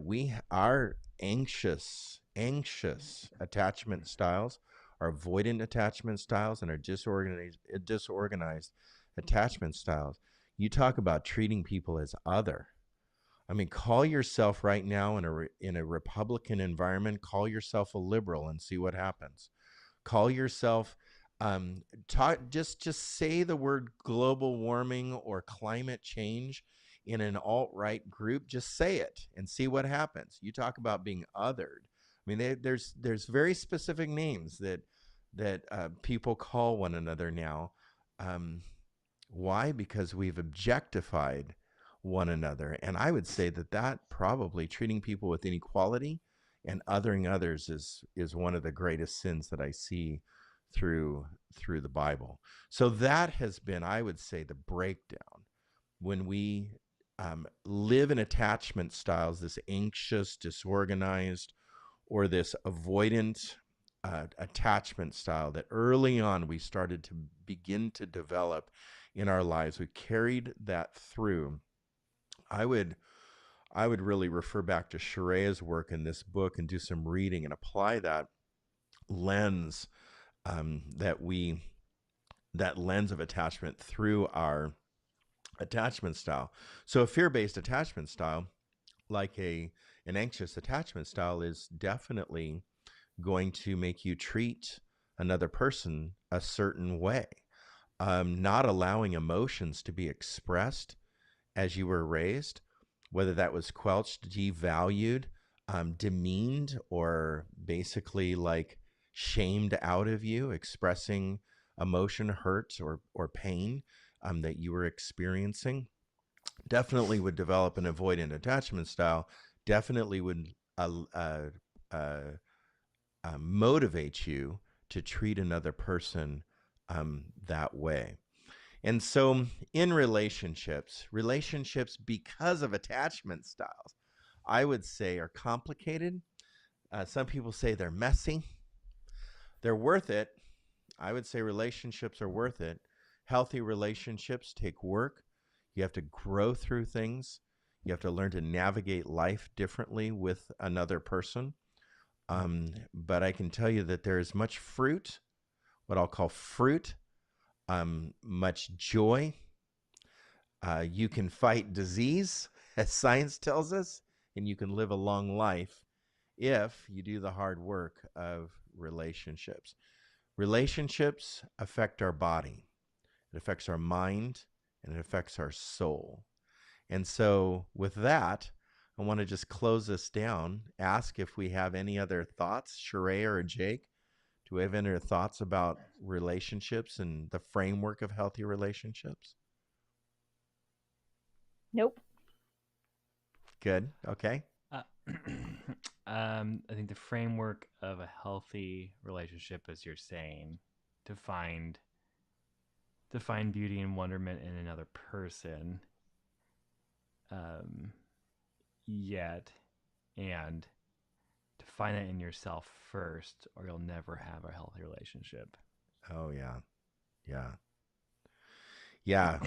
our anxious attachment styles, our avoidant attachment styles, and our disorganized attachment styles. You talk about treating people as other. I mean, call yourself right now in a Republican environment, call yourself a liberal and see what happens. Call yourself, just say the word global warming or climate change in an alt-right group. Just say it and see what happens. You talk about being othered. I mean, there's very specific names that people call one another now. Why? Because we've objectified one another. And I would say that probably treating people with inequality and othering others is one of the greatest sins that I see through the Bible. So that has been, I would say, the breakdown when we live in attachment styles, this anxious, disorganized, or this avoidant attachment style that early on we started to begin to develop in our lives. We carried that through. I would really refer back to Sharea's work in this book and do some reading and apply that lens that lens of attachment through our attachment style. So a fear-based attachment style, like an anxious attachment style, is definitely going to make you treat another person a certain way, not allowing emotions to be expressed as you were raised, whether that was quelched, devalued, demeaned, or basically like shamed out of you, expressing emotion, hurt, or pain that you were experiencing. Definitely would develop an avoidant attachment style, definitely would motivate you to treat another person that way. And so in relationships, because of attachment styles, I would say are complicated. Some people say they're messy. They're worth it. I would say relationships are worth it. Healthy relationships take work. You have to grow through things. You have to learn to navigate life differently with another person. But I can tell you that there is much fruit, what I'll call fruit, much joy. You can fight disease, as science tells us, and you can live a long life if you do the hard work of relationships. Relationships affect our body. It affects our mind, and it affects our soul. And so with that, I want to just close this down, ask if we have any other thoughts, Sheree or Jake. Do we have any other thoughts about relationships and the framework of healthy relationships? Nope. Good. Okay. I think the framework of a healthy relationship, as you're saying, to find beauty and wonderment in another person, yet, and to find it in yourself first, or you'll never have a healthy relationship. Oh, yeah. Yeah. Yeah.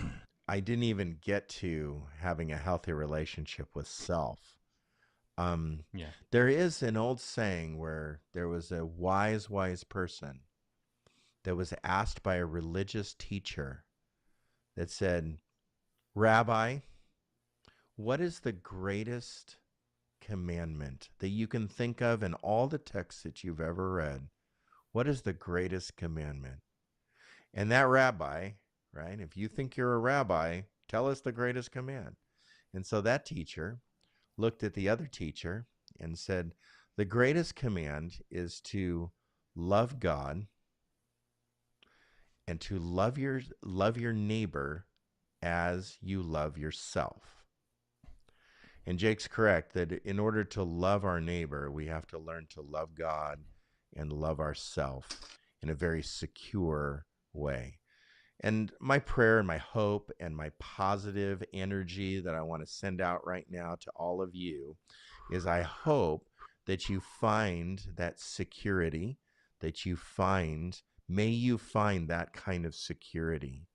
I didn't even get to having a healthy relationship with self. Yeah. There is an old saying where there was a wise person that was asked by a religious teacher that said, "Rabbi, what is the greatest commandment that you can think of in all the texts that you've ever read? What is the greatest commandment?" And that rabbi, right, if you think you're a rabbi, tell us the greatest command. And so that teacher looked at the other teacher and said, the greatest command is to love God and to love your neighbor as you love yourself. And Jake's correct that in order to love our neighbor, we have to learn to love God and love ourselves in a very secure way. And my prayer and my hope and my positive energy that I want to send out right now to all of you is I hope that you find that security, may you find that kind of security.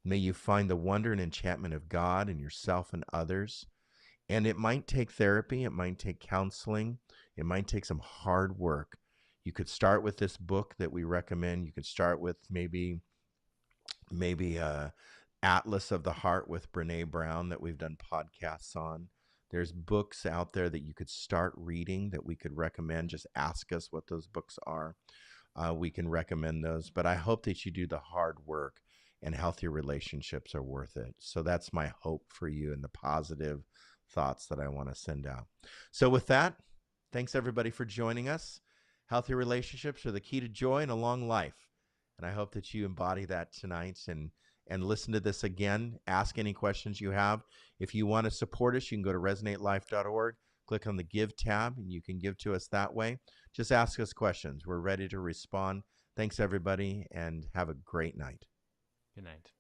May you find the wonder and enchantment of God in yourself and others. And it might take therapy, it might take counseling, it might take some hard work. You could start with this book that we recommend. You could start with maybe Atlas of the Heart with Brene Brown that we've done podcasts on. There's books out there that you could start reading that we could recommend. Just ask us what those books are. We can recommend those. But I hope that you do the hard work, and healthy relationships are worth it. So that's my hope for you and the positive thoughts that I want to send out. So with that, thanks everybody for joining us. Healthy relationships are the key to joy and a long life. And I hope that you embody that tonight and listen to this again. Ask any questions you have. If you want to support us, you can go to resonatelife.org, click on the Give tab, and you can give to us that way. Just ask us questions. We're ready to respond. Thanks, everybody, and have a great night. Good night.